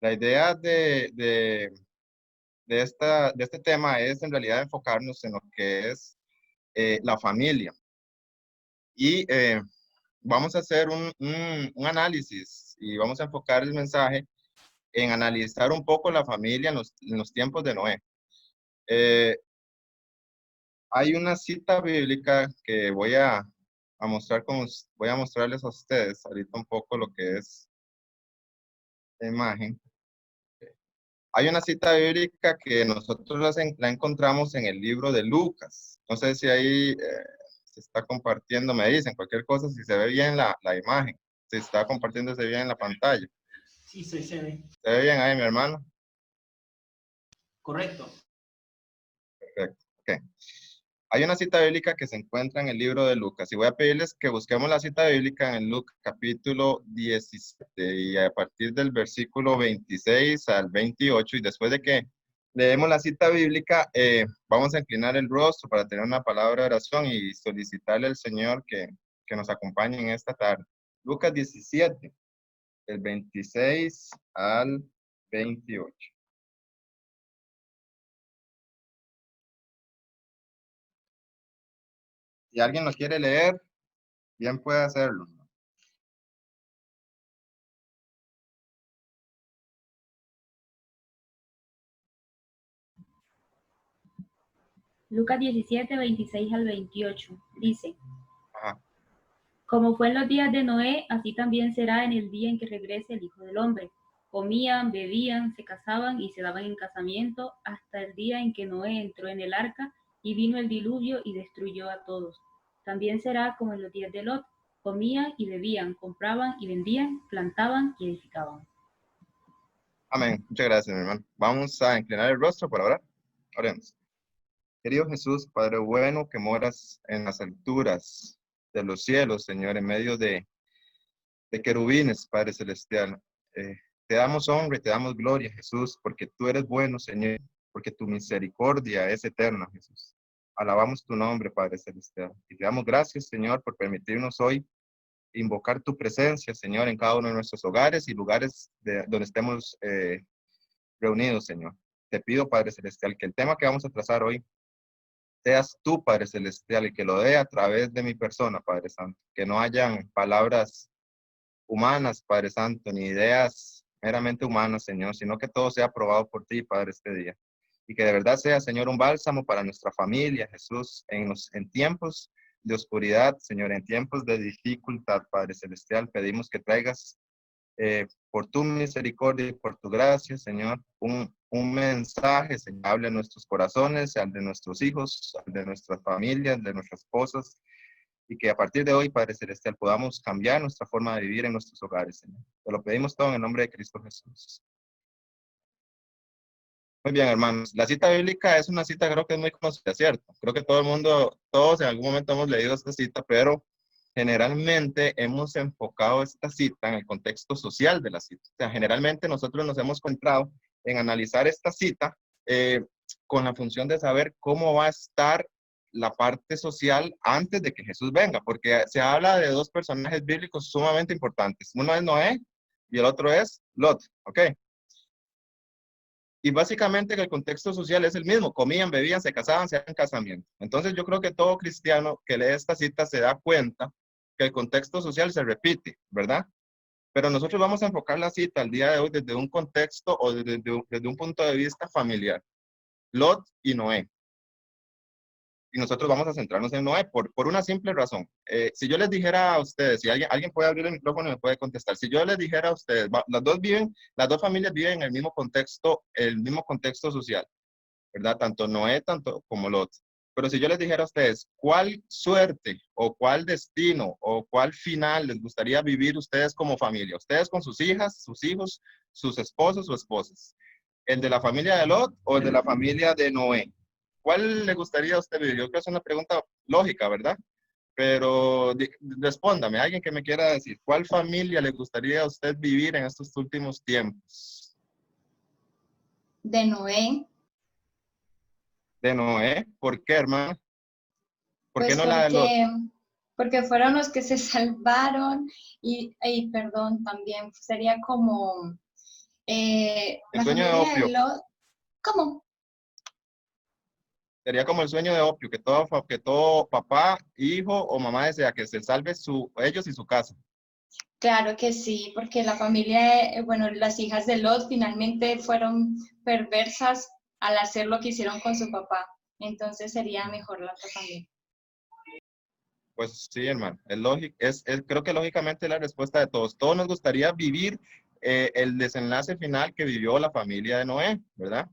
La idea de este tema es en realidad enfocarnos en lo que es la familia. Y vamos a hacer un análisis y vamos a enfocar el mensaje en analizar un poco la familia en los tiempos de Noé. Eh, Hay una cita bíblica que voy a mostrarles a ustedes ahorita un poco lo que es la imagen. Hay una cita bíblica que nosotros la encontramos en el libro de Lucas. No sé si ahí se está compartiendo, me dicen cualquier cosa, si se ve bien la imagen, si está compartiéndose bien en la pantalla. Sí, se ve. ¿Se ve bien ahí, mi hermano? Correcto. Perfecto. Ok. Hay una cita bíblica que se encuentra en el libro de Lucas y voy a pedirles que busquemos la cita bíblica en Lucas capítulo 17 y a partir del versículo 26 al 28 y después de que leemos la cita bíblica vamos a inclinar el rostro para tener una palabra de oración y solicitarle al Señor que nos acompañe en esta tarde. Lucas 17, del 26 al 28. Si alguien lo quiere leer, bien puede hacerlo. Lucas 17, 26 al 28, dice: Ajá. Como fue en los días de Noé, así también será en el día en que regrese el Hijo del Hombre. Comían, bebían, se casaban y se daban en casamiento hasta el día en que Noé entró en el arca y vino el diluvio y destruyó a todos. También será como en los días de Lot. Comían y bebían, compraban y vendían, plantaban y edificaban. Amén. Muchas gracias, mi hermano. Vamos a inclinar el rostro para orar. Oremos. Querido Jesús, Padre bueno, que moras en las alturas de los cielos, Señor, en medio de querubines, Padre celestial. Te damos honra y te damos gloria, Jesús, porque tú eres bueno, Señor, porque tu misericordia es eterna, Jesús. Alabamos tu nombre, Padre celestial. Y te damos gracias, Señor, por permitirnos hoy invocar tu presencia, Señor, en cada uno de nuestros hogares y lugares donde estemos reunidos, Señor. Te pido, Padre Celestial, que el tema que vamos a trazar hoy seas tú, Padre Celestial, y que lo dé a través de mi persona, Padre Santo. Que no hayan palabras humanas, Padre Santo, ni ideas meramente humanas, Señor, sino que todo sea aprobado por ti, Padre, este día. Y que de verdad sea, Señor, un bálsamo para nuestra familia, Jesús, en tiempos de oscuridad, Señor, en tiempos de dificultad, Padre Celestial, pedimos que traigas por tu misericordia y por tu gracia, Señor, un mensaje, Señor, hable a nuestros corazones, al de nuestros hijos, al de nuestras familias, de nuestras esposas, y que a partir de hoy, Padre Celestial, podamos cambiar nuestra forma de vivir en nuestros hogares, Señor. Te lo pedimos todo en el nombre de Cristo Jesús. Muy bien, hermanos. La cita bíblica es una cita, creo que es muy conocida, ¿cierto? Creo que todo el mundo, todos en algún momento hemos leído esta cita, pero generalmente hemos enfocado esta cita en el contexto social de la cita. O sea, generalmente nosotros nos hemos centrado en analizar esta cita con la función de saber cómo va a estar la parte social antes de que Jesús venga, porque se habla de dos personajes bíblicos sumamente importantes. Uno es Noé y el otro es Lot, ¿ok? Y básicamente el contexto social es el mismo, comían, bebían, se casaban, se hacían casamiento. Entonces yo creo que todo cristiano que lee esta cita se da cuenta que el contexto social se repite, ¿verdad? Pero nosotros vamos a enfocar la cita al día de hoy desde un contexto o desde un punto de vista familiar. Lot y Noé. Y nosotros vamos a centrarnos en Noé por una simple razón. Si yo les dijera a ustedes, si alguien puede abrir el micrófono y me puede contestar, si yo les dijera a ustedes, las dos familias viven en el mismo contexto social, ¿verdad? Tanto Noé, tanto como Lot. Pero si yo les dijera a ustedes, ¿cuál suerte o cuál destino o cuál final les gustaría vivir ustedes como familia? Ustedes con sus hijas, sus hijos, sus esposos o esposas. ¿El de la familia de Lot o el de la familia de Noé? ¿Cuál le gustaría a usted vivir? Yo creo que es una pregunta lógica, ¿verdad? Pero respóndame, alguien que me quiera decir, ¿cuál familia le gustaría a usted vivir en estos últimos tiempos? De Noé. De Noé, ¿por qué, hermano? ¿Por qué Pues no la de Lot? porque fueron los que se salvaron y perdón, también sería como El La sueño de familia de opio. Lot, ¿cómo? Sería como el sueño de opio, que todo papá, hijo o mamá desea que se salve ellos y su casa. Claro que sí, porque la familia, bueno, las hijas de Lot finalmente fueron perversas al hacer lo que hicieron con su papá. Entonces sería mejor la otra familia. Pues sí, hermano, es lógico, creo que lógicamente es la respuesta de todos. Todos nos gustaría vivir el desenlace final que vivió la familia de Noé, ¿verdad?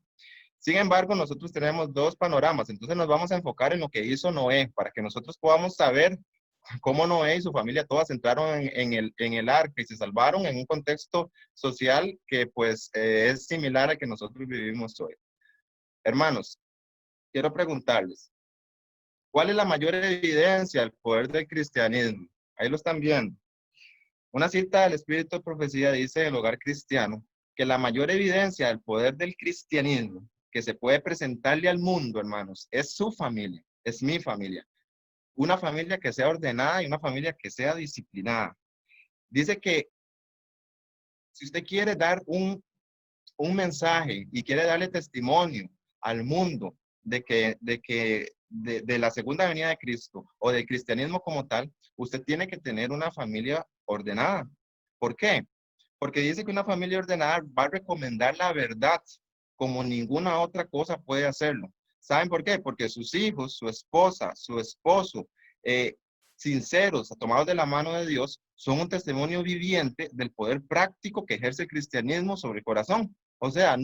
Sin embargo, nosotros tenemos dos panoramas, entonces nos vamos a enfocar en lo que hizo Noé, para que nosotros podamos saber cómo Noé y su familia todas entraron en el arca y se salvaron en un contexto social que pues es similar al que nosotros vivimos hoy. Hermanos, quiero preguntarles, ¿cuál es la mayor evidencia del poder del cristianismo? Ahí lo están viendo. Una cita del Espíritu de Profecía dice en el hogar cristiano que la mayor evidencia del poder del cristianismo que se puede presentarle al mundo, hermanos, es su familia, es mi familia. Una familia que sea ordenada y una familia que sea disciplinada. Dice que si usted quiere dar un mensaje y quiere darle testimonio al mundo de la segunda venida de Cristo o del cristianismo como tal, usted tiene que tener una familia ordenada. ¿Por qué? Porque dice que una familia ordenada va a recomendar la verdad como ninguna otra cosa puede hacerlo. ¿Saben por qué? Porque sus hijos, su esposa, su esposo, eh, sinceros, tomados de la mano de Dios, son un testimonio viviente del poder práctico que ejerce el cristianismo sobre el corazón. O sea,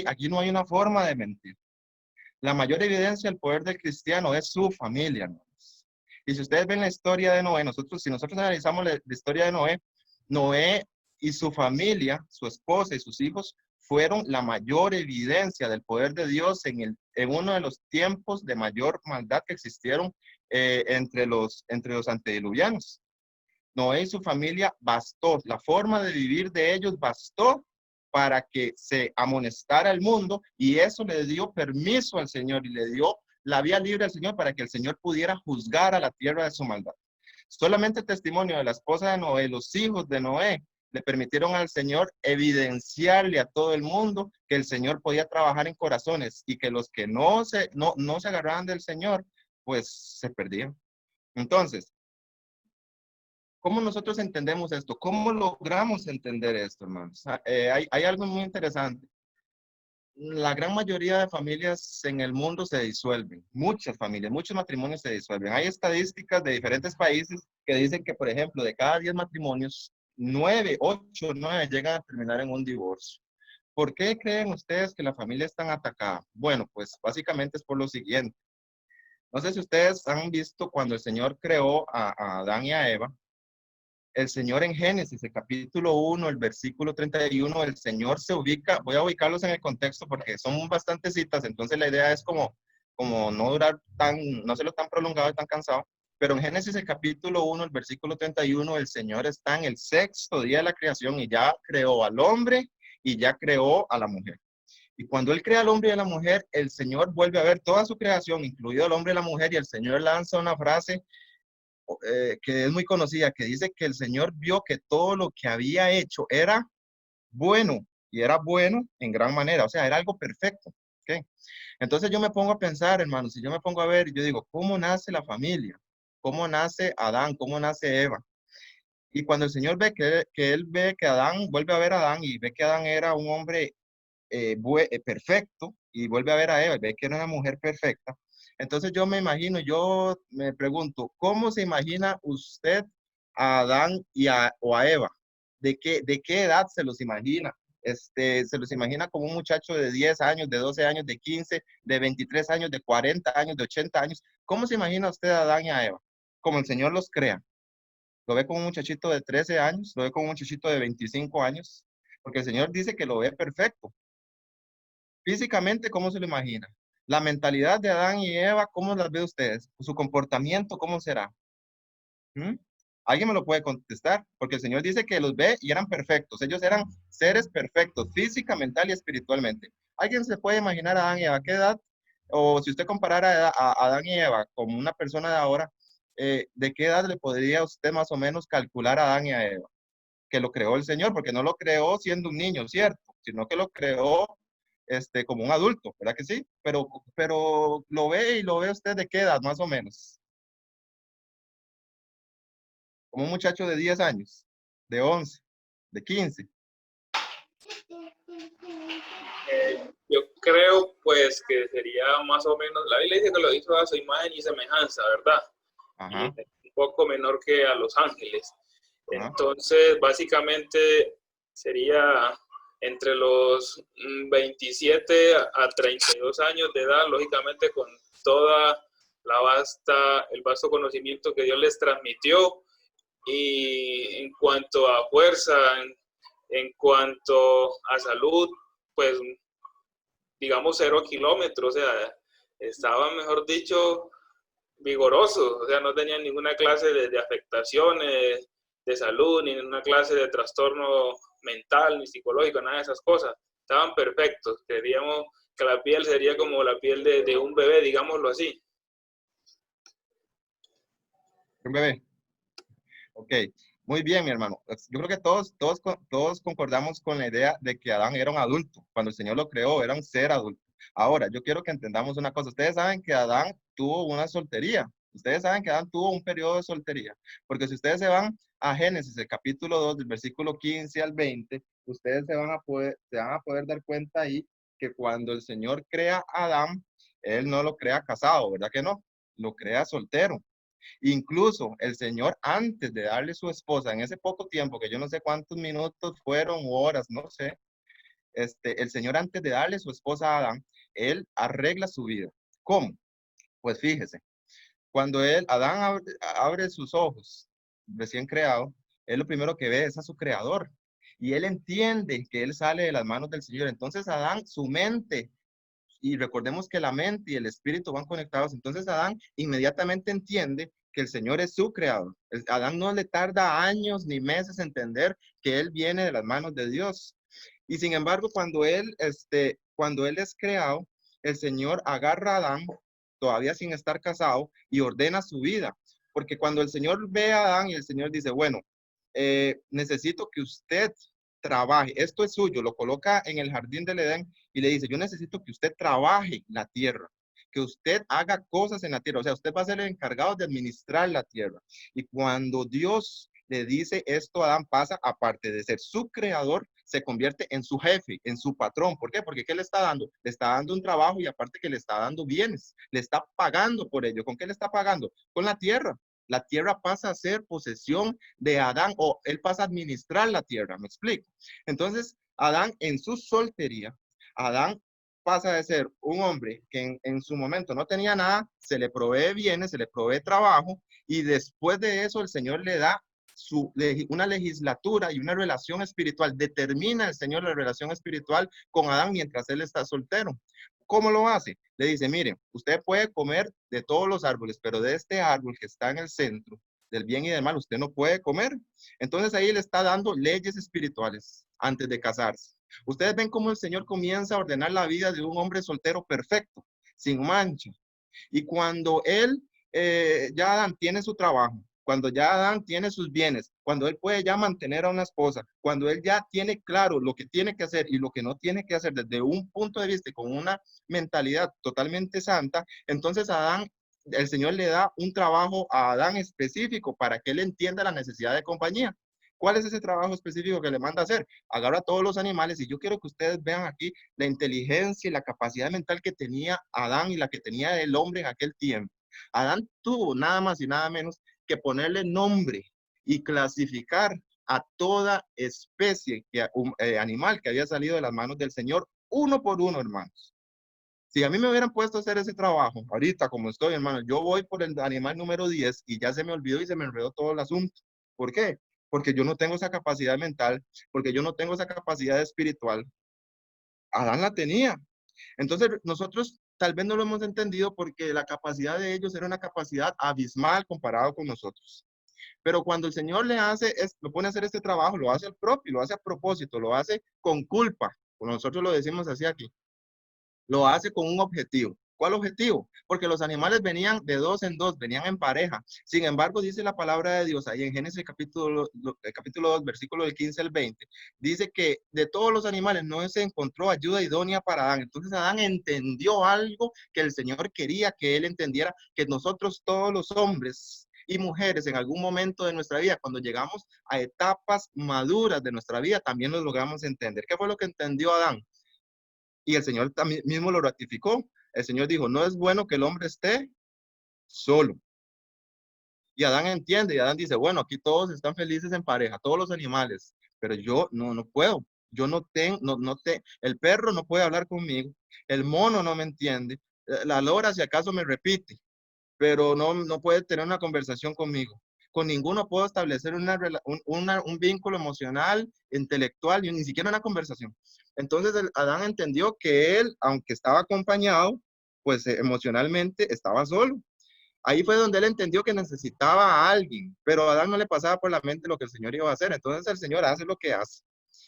aquí no hay una forma de mentir. La mayor evidencia del poder del cristiano es su familia, hermanos. Y si ustedes ven la historia de Noé, si nosotros analizamos la historia de Noé, Noé y su familia, su esposa y sus hijos, fueron la mayor evidencia del poder de Dios en uno de los tiempos de mayor maldad que existieron entre los antediluvianos. Noé y su familia bastó, la forma de vivir de ellos bastó para que se amonestara el mundo y eso le dio permiso al Señor y le dio la vía libre al Señor para que el Señor pudiera juzgar a la tierra de su maldad. Solamente el testimonio de la esposa de Noé, los hijos de Noé, le permitieron al Señor evidenciarle a todo el mundo que el Señor podía trabajar en corazones y que los que no se agarraban del Señor, pues se perdían. Entonces, ¿cómo nosotros entendemos esto? ¿Cómo logramos entender esto, hermanos? Hay algo muy interesante. La gran mayoría de familias en el mundo se disuelven. Muchas familias, muchos matrimonios se disuelven. Hay estadísticas de diferentes países que dicen que, por ejemplo, de cada 10 matrimonios, 9, 8, 9 llegan a terminar en un divorcio. ¿Por qué creen ustedes que la familia es tan atacada? Bueno, pues básicamente es por lo siguiente. No sé si ustedes han visto cuando el Señor creó a Adán y a Eva, el Señor en Génesis, el capítulo 1, el versículo 31, el Señor se ubica, voy a ubicarlos en el contexto porque son bastantes citas, entonces la idea es como no hacerlo tan prolongado y tan cansado, pero en Génesis el capítulo 1, el versículo 31, el Señor está en el sexto día de la creación y ya creó al hombre y ya creó a la mujer. Y cuando Él crea al hombre y a la mujer, el Señor vuelve a ver toda su creación, incluido el hombre y la mujer, y el Señor lanza una frase que es muy conocida, que dice que el Señor vio que todo lo que había hecho era bueno, y era bueno en gran manera, o sea, era algo perfecto. ¿Okay? Entonces yo me pongo a pensar, hermanos, si yo me pongo a ver, yo digo, ¿cómo nace la familia? ¿Cómo nace Adán? ¿Cómo nace Eva? Y cuando el Señor ve que él ve que Adán, vuelve a ver a Adán y ve que Adán era un hombre perfecto y vuelve a ver a Eva y ve que era una mujer perfecta. Entonces yo me pregunto, ¿cómo se imagina usted a Adán o a Eva? ¿De qué edad se los imagina? Se los imagina como un muchacho de 10 años, de 12 años, de 15, de 23 años, de 40 años, de 80 años. ¿Cómo se imagina usted a Adán y a Eva? Como el Señor los crea. ¿Lo ve como un muchachito de 13 años? ¿Lo ve como un muchachito de 25 años? Porque el Señor dice que lo ve perfecto. Físicamente, ¿cómo se lo imagina? La mentalidad de Adán y Eva, ¿cómo las ve ustedes? Su comportamiento, ¿cómo será? ¿Mm? ¿Alguien me lo puede contestar? Porque el Señor dice que los ve y eran perfectos. Ellos eran seres perfectos, física, mental y espiritualmente. ¿Alguien se puede imaginar a Adán y Eva? ¿Qué edad? O si usted comparara a Adán y Eva como una persona de ahora, ¿de qué edad le podría usted más o menos calcular a Adán y a Eva? Que lo creó el Señor, porque no lo creó siendo un niño, ¿cierto? sino que lo creó como un adulto, ¿verdad que sí? Pero lo ve y lo ve usted de qué edad, más o menos. Como un muchacho de 10 años, de 11, de 15. Yo creo pues que sería más o menos, la Biblia dice que lo hizo a su imagen y semejanza, ¿verdad? Ajá. Y un poco menor que a los ángeles. Ajá. Entonces, básicamente sería entre los 27 a 32 años de edad, lógicamente con toda el vasto conocimiento que Dios les transmitió. Y en cuanto a fuerza, en cuanto a salud, pues digamos 0 kilómetros, o sea, estaban, mejor dicho, vigorosos, o sea, no tenían ninguna clase de afectaciones de salud, ni ninguna clase de trastorno mental, ni psicológico, nada de esas cosas. Estaban perfectos. Creíamos que la piel sería como la piel de un bebé, digámoslo así. Un bebé. Ok, muy bien, mi hermano. Yo creo que todos concordamos con la idea de que Adán era un adulto. Cuando el Señor lo creó, era un ser adulto. Ahora, yo quiero que entendamos una cosa. Ustedes saben que Adán tuvo una soltería. Ustedes saben que Adán tuvo un periodo de soltería. Porque si ustedes se van a Génesis, el capítulo 2, del versículo 15 al 20, ustedes se van a poder dar cuenta ahí que cuando el Señor crea a Adán, Él no lo crea casado, ¿verdad que no? Lo crea soltero. Incluso el Señor, antes de darle su esposa, en ese poco tiempo, que yo no sé cuántos minutos fueron o horas, no sé, el Señor, antes de darle su esposa a Adán, Él arregla su vida. ¿Cómo? Pues fíjese, cuando Adán abre sus ojos, recién creado, él lo primero que ve es a su creador. Y él entiende que él sale de las manos del Señor. Entonces Adán, su mente, y recordemos que la mente y el espíritu van conectados, entonces Adán inmediatamente entiende que el Señor es su creador. Adán no le tarda años ni meses en entender que él viene de las manos de Dios. Y sin embargo, cuando él es creado, el Señor agarra a Adán, todavía sin estar casado, y ordena su vida. Porque cuando el Señor ve a Adán y el Señor dice, bueno, necesito que usted trabaje, esto es suyo, lo coloca en el jardín del Edén y le dice, yo necesito que usted trabaje la tierra, que usted haga cosas en la tierra, o sea, usted va a ser el encargado de administrar la tierra. Y cuando Dios le dice esto, Adán pasa, aparte de ser su creador, se convierte en su jefe, en su patrón. ¿Por qué? Porque ¿qué le está dando? Le está dando un trabajo y aparte que le está dando bienes, le está pagando por ello. ¿Con qué le está pagando? Con la tierra. La tierra pasa a ser posesión de Adán o él pasa a administrar la tierra, ¿me explico? Entonces, Adán en su soltería, Adán pasa de ser un hombre que en su momento no tenía nada, se le provee bienes, se le provee trabajo y después de eso el Señor le da una legislatura y una relación espiritual. Determina el Señor la relación espiritual con Adán mientras él está soltero. ¿Cómo lo hace? Le dice, mire, usted puede comer de todos los árboles, pero de este árbol que está en el centro, del bien y del mal, usted no puede comer. Entonces ahí le está dando leyes espirituales antes de casarse. Ustedes ven cómo el Señor comienza a ordenar la vida de un hombre soltero perfecto, sin mancha. Y cuando él, ya Adán tiene su trabajo, cuando ya Adán tiene sus bienes, cuando él puede ya mantener a una esposa, cuando él ya tiene claro lo que tiene que hacer y lo que no tiene que hacer desde un punto de vista y con una mentalidad totalmente santa, entonces Adán, el Señor le da un trabajo a Adán específico para que él entienda la necesidad de compañía. ¿Cuál es ese trabajo específico que le manda a hacer? Agarra a todos los animales y yo quiero que ustedes vean aquí la inteligencia y la capacidad mental que tenía Adán y la que tenía el hombre en aquel tiempo. Adán tuvo nada más y nada menos que ponerle nombre y clasificar a toda especie animal que había salido de las manos del Señor, uno por uno, hermanos. Si a mí me hubieran puesto a hacer ese trabajo, ahorita como estoy, hermano, yo voy por el animal número 10 y ya se me olvidó y se me enredó todo el asunto. ¿Por qué? Porque yo no tengo esa capacidad mental, porque yo no tengo esa capacidad espiritual. Adán la tenía. Entonces, nosotros tal vez no lo hemos entendido porque la capacidad de ellos era una capacidad abismal comparado con nosotros. Pero cuando el Señor lo pone a hacer este trabajo, lo hace al propio, lo hace a propósito, lo hace con culpa. Como nosotros lo decimos así aquí. Lo hace con un objetivo. ¿Cuál objetivo? Porque los animales venían de dos en dos, venían en pareja. Sin embargo, dice la palabra de Dios ahí en Génesis capítulo 2, versículo del 15 al 20, dice que de todos los animales no se encontró ayuda idónea para Adán. Entonces Adán entendió algo que el Señor quería que él entendiera, que nosotros todos los hombres y mujeres en algún momento de nuestra vida, cuando llegamos a etapas maduras de nuestra vida, también lo logramos entender. ¿Qué fue lo que entendió Adán? Y el Señor también mismo lo ratificó. El Señor dijo, no es bueno que el hombre esté solo. Y Adán entiende, y Adán dice, bueno, aquí todos están felices en pareja, todos los animales, pero yo no puedo. Yo no tengo, el perro no puede hablar conmigo, el mono no me entiende, la lora si acaso me repite, pero no puede tener una conversación conmigo. Con ninguno puedo establecer un vínculo emocional, intelectual, ni siquiera una conversación. Entonces Adán entendió que él, aunque estaba acompañado, pues emocionalmente estaba solo. Ahí fue donde él entendió que necesitaba a alguien, pero a Adán no le pasaba por la mente lo que el Señor iba a hacer. Entonces el Señor hace lo que hace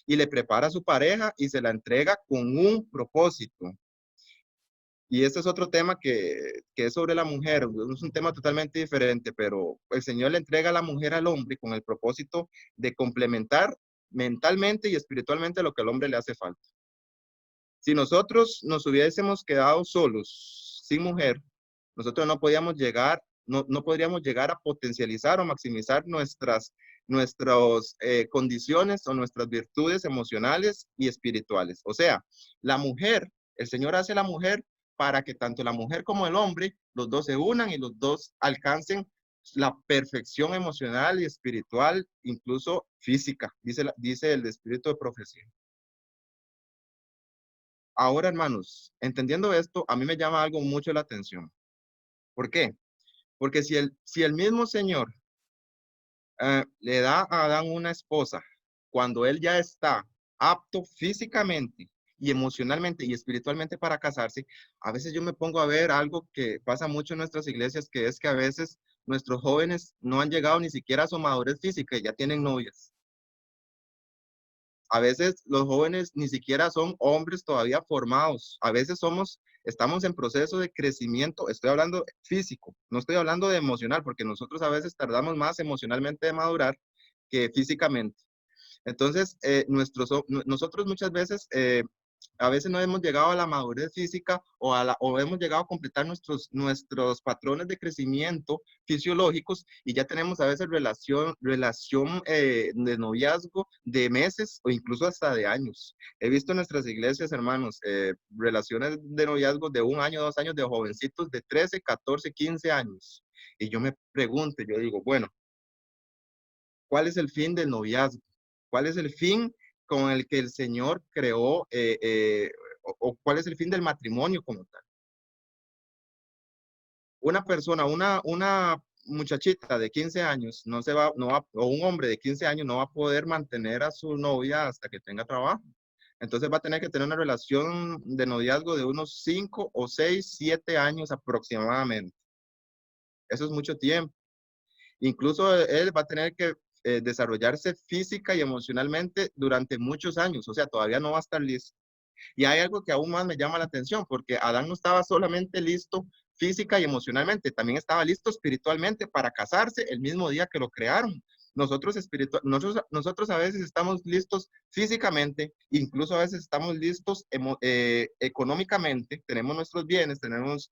y le prepara a su pareja y se la entrega con un propósito. Y este es otro tema que es sobre la mujer, es un tema totalmente diferente, pero el Señor le entrega a la mujer al hombre con el propósito de complementar mentalmente y espiritualmente lo que al hombre le hace falta. Si nosotros nos hubiésemos quedado solos, sin mujer, nosotros no podríamos llegar a potencializar o maximizar nuestras condiciones o nuestras virtudes emocionales y espirituales. O sea, la mujer, el Señor hace a la mujer para que tanto la mujer como el hombre, los dos se unan y los dos alcancen la perfección emocional y espiritual, incluso física, dice el espíritu de profecía. Ahora, hermanos, entendiendo esto, a mí me llama algo mucho la atención. ¿Por qué? Porque si el mismo Señor le da a Adán una esposa cuando él ya está apto físicamente y emocionalmente y espiritualmente para casarse, a veces yo me pongo a ver algo que pasa mucho en nuestras iglesias, que es que a veces nuestros jóvenes no han llegado ni siquiera a su madurez física y ya tienen novias. A veces los jóvenes ni siquiera son hombres todavía formados. A veces estamos en proceso de crecimiento. Estoy hablando físico, no estoy hablando de emocional, porque nosotros a veces tardamos más emocionalmente de madurar que físicamente. Entonces, nosotros muchas veces, a veces no hemos llegado a la madurez física o hemos llegado a completar nuestros patrones de crecimiento fisiológicos y ya tenemos a veces relación de noviazgo de meses o incluso hasta de años. He visto en nuestras iglesias, hermanos, relaciones de noviazgo de 1 año, 2 años de jovencitos de 13, 14, 15 años. Y yo me pregunto, yo digo, bueno, ¿cuál es el fin del noviazgo? ¿Cuál es el fin con el que el Señor creó o cuál es el fin del matrimonio como tal? Una persona, una muchachita de 15 años o un hombre de 15 años no va a poder mantener a su novia hasta que tenga trabajo. Entonces va a tener que tener una relación de noviazgo de unos 5 o 6, 7 años aproximadamente. Eso es mucho tiempo. Incluso él va a tener que desarrollarse física y emocionalmente durante muchos años, o sea, todavía no va a estar listo. Y hay algo que aún más me llama la atención, porque Adán no estaba solamente listo física y emocionalmente, también estaba listo espiritualmente para casarse el mismo día que lo crearon. Nosotros a veces estamos listos físicamente, incluso a veces estamos listos económicamente, tenemos nuestros bienes, tenemos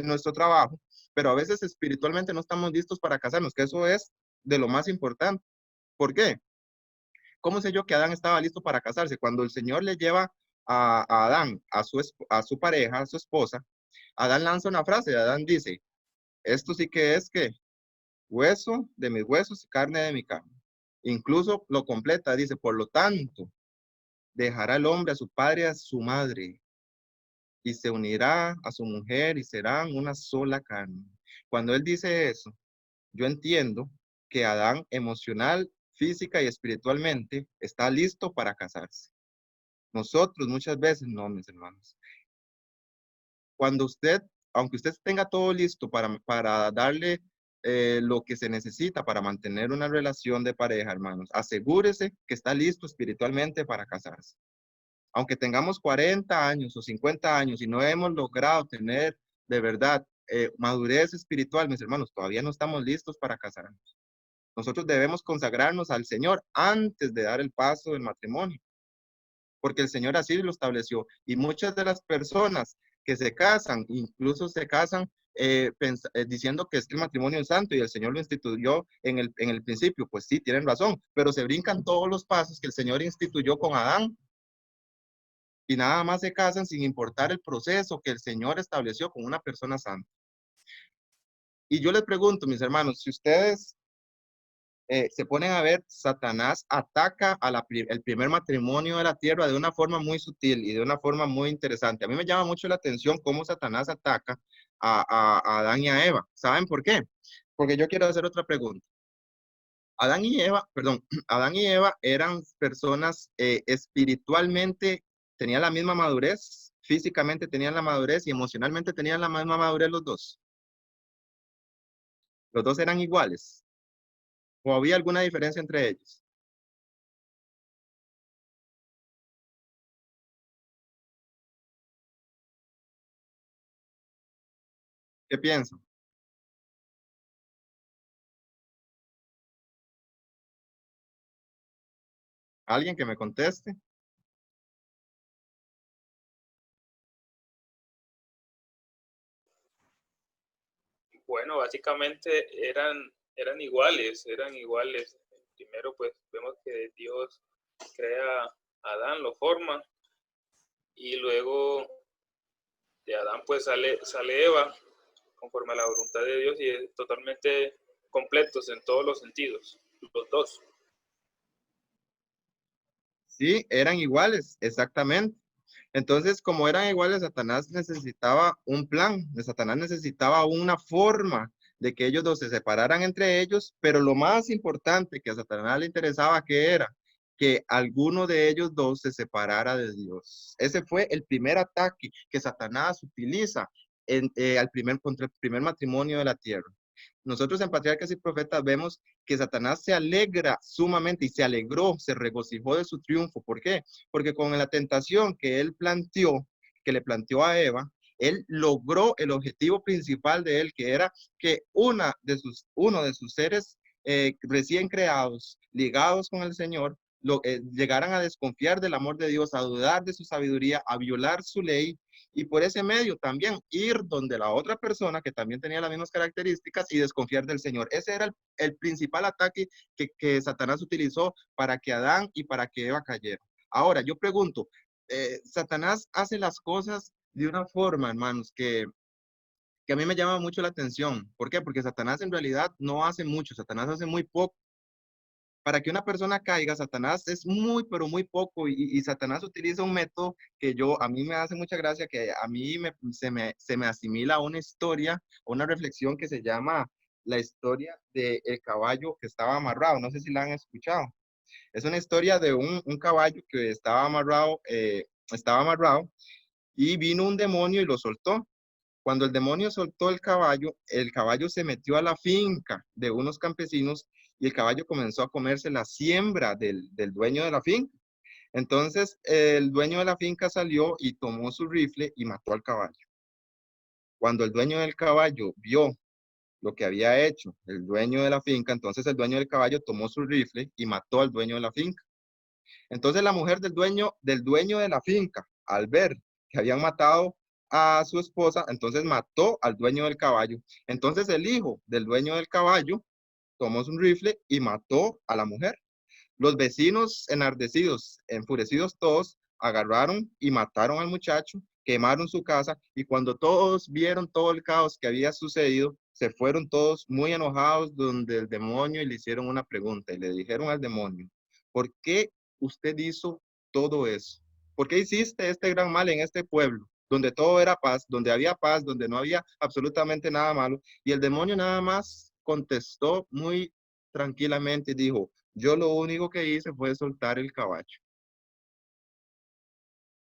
nuestro trabajo, pero a veces espiritualmente no estamos listos para casarnos, que eso es de lo más importante. ¿Por qué? ¿Cómo sé yo que Adán estaba listo para casarse? Cuando el Señor le lleva a Adán, a su pareja, a su esposa, Adán lanza una frase, Adán dice, esto sí que es que hueso de mis huesos y carne de mi carne. Incluso lo completa, dice, por lo tanto, dejará el hombre a su padre y a su madre y se unirá a su mujer y serán una sola carne. Cuando él dice eso, yo entiendo que Adán emocional, física y espiritualmente está listo para casarse. Nosotros muchas veces no, mis hermanos. Cuando aunque usted tenga todo listo para darle lo que se necesita para mantener una relación de pareja, hermanos, asegúrese que está listo espiritualmente para casarse. Aunque tengamos 40 años o 50 años y no hemos logrado tener de verdad, madurez espiritual, mis hermanos, todavía no estamos listos para casarnos. Nosotros debemos consagrarnos al Señor antes de dar el paso del matrimonio, porque el Señor así lo estableció. Y muchas de las personas que se casan, incluso se casan diciendo que es que el matrimonio es santo y el Señor lo instituyó en el principio. Pues sí, tienen razón, pero se brincan todos los pasos que el Señor instituyó con Adán y nada más se casan sin importar el proceso que el Señor estableció con una persona santa. Y yo les pregunto, mis hermanos, si ustedes se ponen a ver, Satanás ataca el primer matrimonio de la tierra de una forma muy sutil y de una forma muy interesante. A mí me llama mucho la atención cómo Satanás ataca a Adán y a Eva. ¿Saben por qué? Porque yo quiero hacer otra pregunta. Adán y Eva, perdón, Adán y Eva eran personas espiritualmente, tenían la misma madurez, físicamente tenían la madurez y emocionalmente tenían la misma madurez los dos. Los dos eran iguales. ¿O había alguna diferencia entre ellos? ¿Qué piensan? ¿Alguien que me conteste? Bueno, básicamente eran iguales, eran iguales. Primero, pues vemos que Dios crea a Adán, lo forma, y luego de Adán pues sale Eva, conforme a la voluntad de Dios, y es totalmente completos en todos los sentidos, los dos. Sí, eran iguales, exactamente. Entonces, como eran iguales, Satanás necesitaba un plan, Satanás necesitaba una forma de que ellos dos se separaran entre ellos, pero lo más importante que a Satanás le interesaba que era que alguno de ellos dos se separara de Dios. Ese fue el primer ataque que Satanás utiliza contra el primer matrimonio de la tierra. Nosotros en Patriarcas y Profetas vemos que Satanás se alegra sumamente y se alegró, se regocijó de su triunfo. ¿Por qué? Porque con la tentación que él planteó, que le planteó a Eva, él logró el objetivo principal de él, que era que uno de sus seres recién creados, ligados con el Señor, llegaran a desconfiar del amor de Dios, a dudar de su sabiduría, a violar su ley y por ese medio también ir donde la otra persona que también tenía las mismas características y desconfiar del Señor. Ese era el principal ataque que Satanás utilizó para que Adán y para que Eva cayeran. Ahora, yo pregunto, Satanás hace las cosas de una forma, hermanos, que a mí me llama mucho la atención. ¿Por qué? Porque Satanás en realidad no hace mucho, Satanás hace muy poco. Para que una persona caiga, Satanás es muy, pero muy poco y Satanás utiliza un método que a mí me hace mucha gracia, que a mí se me asimila a una historia, una reflexión que se llama la historia del caballo que estaba amarrado. No sé si la han escuchado. Es una historia de un caballo que estaba amarrado y vino un demonio y lo soltó. Cuando el demonio soltó el caballo se metió a la finca de unos campesinos y el caballo comenzó a comerse la siembra del dueño de la finca. Entonces el dueño de la finca salió y tomó su rifle y mató al caballo. Cuando el dueño del caballo vio lo que había hecho el dueño de la finca, entonces el dueño del caballo tomó su rifle y mató al dueño de la finca. Entonces la mujer del dueño de la finca, al ver que habían matado a su esposa, entonces mató al dueño del caballo. Entonces el hijo del dueño del caballo tomó su rifle y mató a la mujer. Los vecinos enardecidos, enfurecidos todos, agarraron y mataron al muchacho, quemaron su casa y cuando todos vieron todo el caos que había sucedido, se fueron todos muy enojados donde el demonio y le hicieron una pregunta y le dijeron al demonio, ¿por qué usted hizo todo eso? ¿Por qué hiciste este gran mal en este pueblo? Donde todo era paz, donde no había absolutamente nada malo. Y el demonio nada más contestó muy tranquilamente y dijo, yo lo único que hice fue soltar el caballo.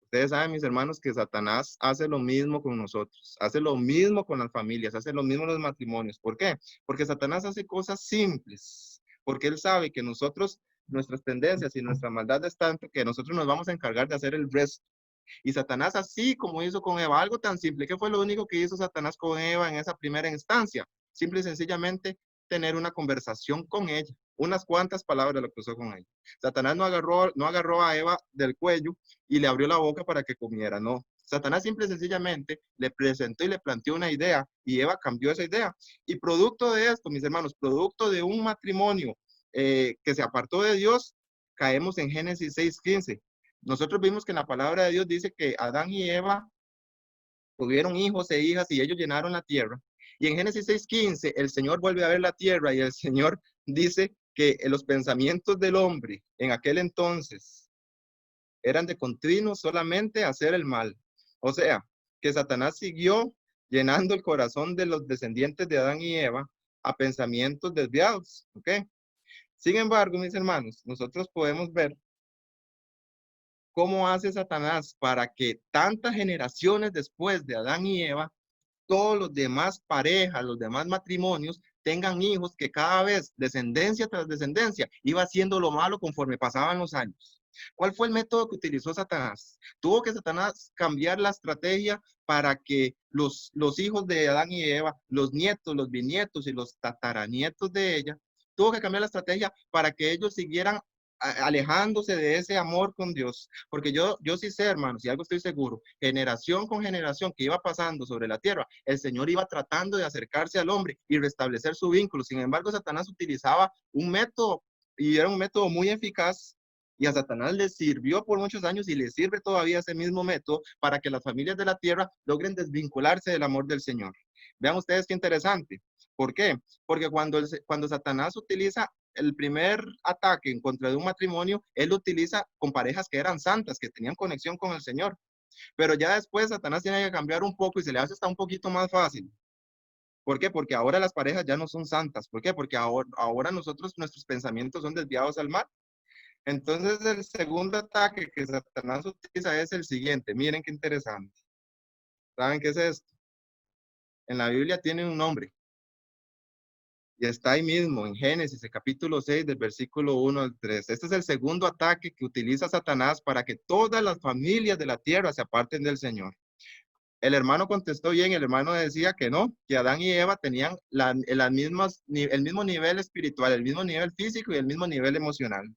Ustedes saben, mis hermanos, que Satanás hace lo mismo con nosotros, hace lo mismo con las familias, hace lo mismo en los matrimonios. ¿Por qué? Porque Satanás hace cosas simples, porque él sabe que nosotros, nuestras tendencias y nuestra maldad es tanto que nosotros nos vamos a encargar de hacer el resto. Y Satanás, así como hizo con Eva, algo tan simple, ¿qué fue lo único que hizo Satanás con Eva en esa primera instancia? Simple y sencillamente tener una conversación con ella. Unas cuantas palabras lo que usó con ella. Satanás no agarró a Eva del cuello y le abrió la boca para que comiera, no. Satanás simple y sencillamente le presentó y le planteó una idea y Eva cambió esa idea. Y producto de esto, mis hermanos, producto de un matrimonio que se apartó de Dios, caemos en Génesis 6:15. Nosotros vimos que en la palabra de Dios dice que Adán y Eva tuvieron hijos e hijas y ellos llenaron la tierra. Y en Génesis 6:15 el Señor vuelve a ver la tierra y el Señor dice que los pensamientos del hombre en aquel entonces eran de continuo solamente hacer el mal. O sea, que Satanás siguió llenando el corazón de los descendientes de Adán y Eva a pensamientos desviados. ¿Ok? Sin embargo, mis hermanos, nosotros podemos ver cómo hace Satanás para que tantas generaciones después de Adán y Eva, todos los demás parejas, los demás matrimonios, tengan hijos que cada vez, descendencia tras descendencia, iba haciendo lo malo conforme pasaban los años. ¿Cuál fue el método que utilizó Satanás? Tuvo que Satanás cambiar la estrategia para que los hijos de Adán y Eva, los nietos, los bisnietos y los tataranietos de ella, tuvo que cambiar la estrategia para que ellos siguieran alejándose de ese amor con Dios, porque yo sí sé, hermanos, y algo estoy seguro, generación con generación que iba pasando sobre la tierra, el Señor iba tratando de acercarse al hombre y restablecer su vínculo. Sin embargo, Satanás utilizaba un método, y era un método muy eficaz, y a Satanás le sirvió por muchos años y le sirve todavía ese mismo método para que las familias de la tierra logren desvincularse del amor del Señor. Vean ustedes qué interesante. ¿Por qué? Porque cuando Satanás utiliza el primer ataque en contra de un matrimonio, él lo utiliza con parejas que eran santas, que tenían conexión con el Señor. Pero ya después Satanás tiene que cambiar un poco y se le hace hasta un poquito más fácil. ¿Por qué? Porque ahora las parejas ya no son santas. ¿Por qué? Porque ahora nuestros pensamientos son desviados al mal. Entonces el segundo ataque que Satanás utiliza es el siguiente. Miren qué interesante. ¿Saben qué es esto? En la Biblia tiene un nombre. Y está ahí mismo, en Génesis, el capítulo 6, del versículo 1 al 3. Este es el segundo ataque que utiliza Satanás para que todas las familias de la tierra se aparten del Señor. El hermano contestó bien, el hermano decía que no, que Adán y Eva tenían el mismo nivel espiritual, el mismo nivel físico y el mismo nivel emocional.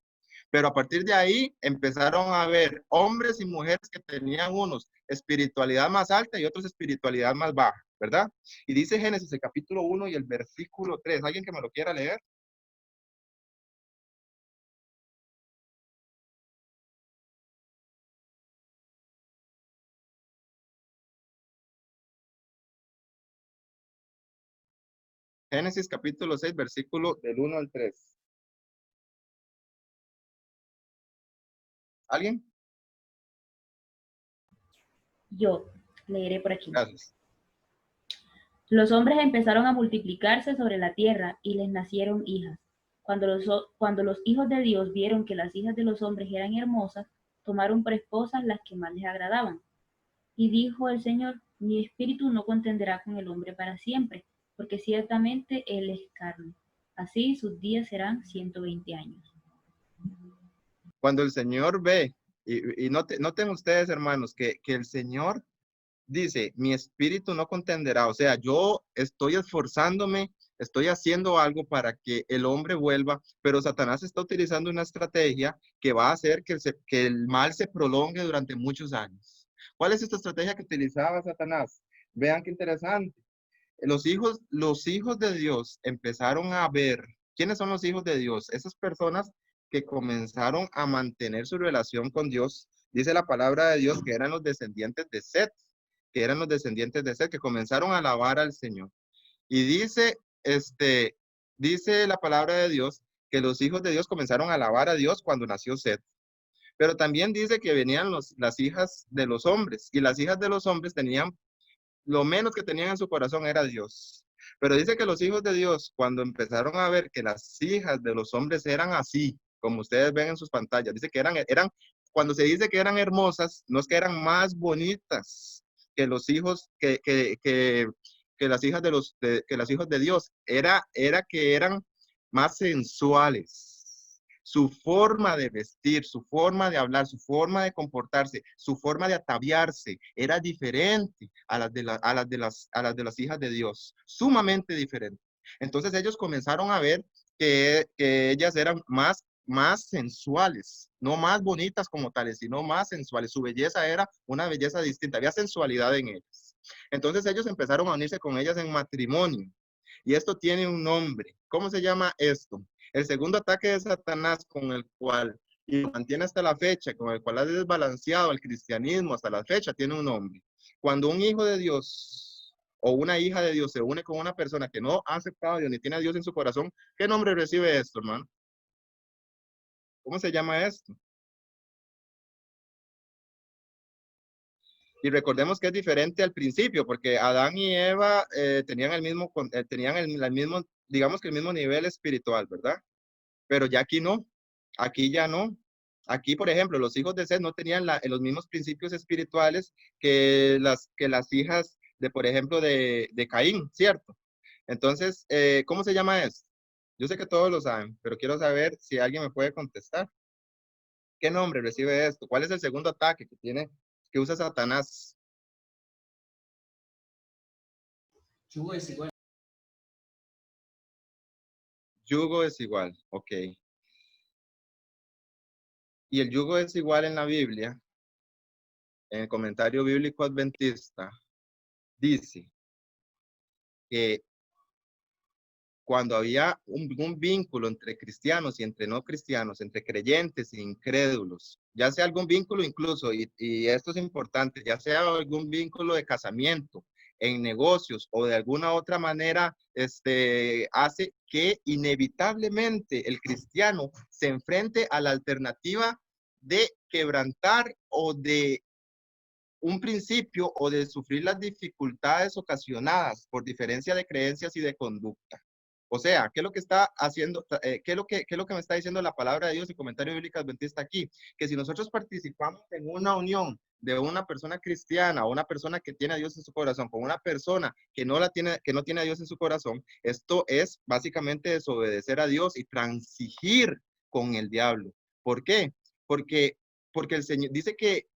Pero a partir de ahí empezaron a ver hombres y mujeres que tenían unos espiritualidad más alta y otros espiritualidad más baja, ¿verdad? Y dice Génesis, el capítulo 1 y el versículo 3. ¿Alguien que me lo quiera leer? Génesis capítulo 6, versículo del 1 al 3. ¿Alguien? Yo leeré por aquí. Gracias. Los hombres empezaron a multiplicarse sobre la tierra y les nacieron hijas. Cuando los hijos de Dios vieron que las hijas de los hombres eran hermosas, tomaron por esposas las que más les agradaban. Y dijo el Señor, mi espíritu no contenderá con el hombre para siempre, porque ciertamente él es carne. Así sus días serán 120 años. Cuando el Señor ve, y noten ustedes, hermanos, que el Señor dice, mi espíritu no contenderá. O sea, yo estoy esforzándome, estoy haciendo algo para que el hombre vuelva, pero Satanás está utilizando una estrategia que va a hacer que el mal se prolongue durante muchos años. ¿Cuál es esta estrategia que utilizaba Satanás? Vean qué interesante. Los hijos de Dios empezaron a ver, ¿quiénes son los hijos de Dios? Esas personas que comenzaron a mantener su relación con Dios. Dice la palabra de Dios que eran los descendientes de Set, que comenzaron a alabar al Señor. Y dice la palabra de Dios que los hijos de Dios comenzaron a alabar a Dios cuando nació Set. Pero también dice que venían las hijas de los hombres, y las hijas de los hombres tenían, lo menos que tenían en su corazón era Dios. Pero dice que los hijos de Dios, cuando empezaron a ver que las hijas de los hombres eran así, como ustedes ven en sus pantallas, dice que cuando se dice que eran hermosas, no es que eran más bonitas que los hijos, que las hijas que las hijas de Dios, era que eran más sensuales. su forma de vestir, su forma de hablar, su forma de comportarse, su forma de ataviarse era diferente a las de las hijas de Dios, sumamente diferente. Entonces ellos comenzaron a ver que ellas eran más sensuales, no más bonitas como tales, sino más sensuales. Su belleza era una belleza distinta, había sensualidad en ellas. Entonces ellos empezaron a unirse con ellas en matrimonio. Y esto tiene un nombre. ¿Cómo se llama esto? El segundo ataque de Satanás con el cual y lo mantiene hasta la fecha, con el cual ha desbalanceado el cristianismo hasta la fecha, tiene un nombre. Cuando un hijo de Dios o una hija de Dios se une con una persona que no ha aceptado a Dios ni tiene a Dios en su corazón, ¿qué nombre recibe esto, hermano? ¿Cómo se llama esto? Y recordemos que es diferente al principio, porque Adán y Eva tenían el mismo, digamos que el mismo nivel espiritual, ¿verdad? Pero ya aquí no, aquí ya no. Aquí, por ejemplo, los hijos de Seth no tenían los mismos principios espirituales que las hijas de, por ejemplo, de Caín, ¿cierto? Entonces, ¿cómo se llama esto? Yo sé que todos lo saben, pero quiero saber si alguien me puede contestar. ¿Qué nombre recibe esto? ¿Cuál es el segundo ataque que usa Satanás? Yugo desigual. Yugo desigual, ok. Y el yugo desigual en la Biblia, en el comentario bíblico adventista, dice que cuando había un vínculo entre cristianos y entre no cristianos, entre creyentes e incrédulos, ya sea algún vínculo incluso, y esto es importante, ya sea algún vínculo de casamiento, en negocios o de alguna otra manera, hace que inevitablemente el cristiano se enfrente a la alternativa de quebrantar o de un principio o de sufrir las dificultades ocasionadas por diferencia de creencias y de conducta. O sea, ¿qué es lo que está haciendo? ¿Qué es lo que me está diciendo la palabra de Dios y comentario bíblico adventista aquí? Que si nosotros participamos en una unión de una persona cristiana o una persona que tiene a Dios en su corazón con una persona que no tiene a Dios en su corazón, esto es básicamente desobedecer a Dios y transigir con el diablo. ¿Por qué? Porque, porque el Señor dice que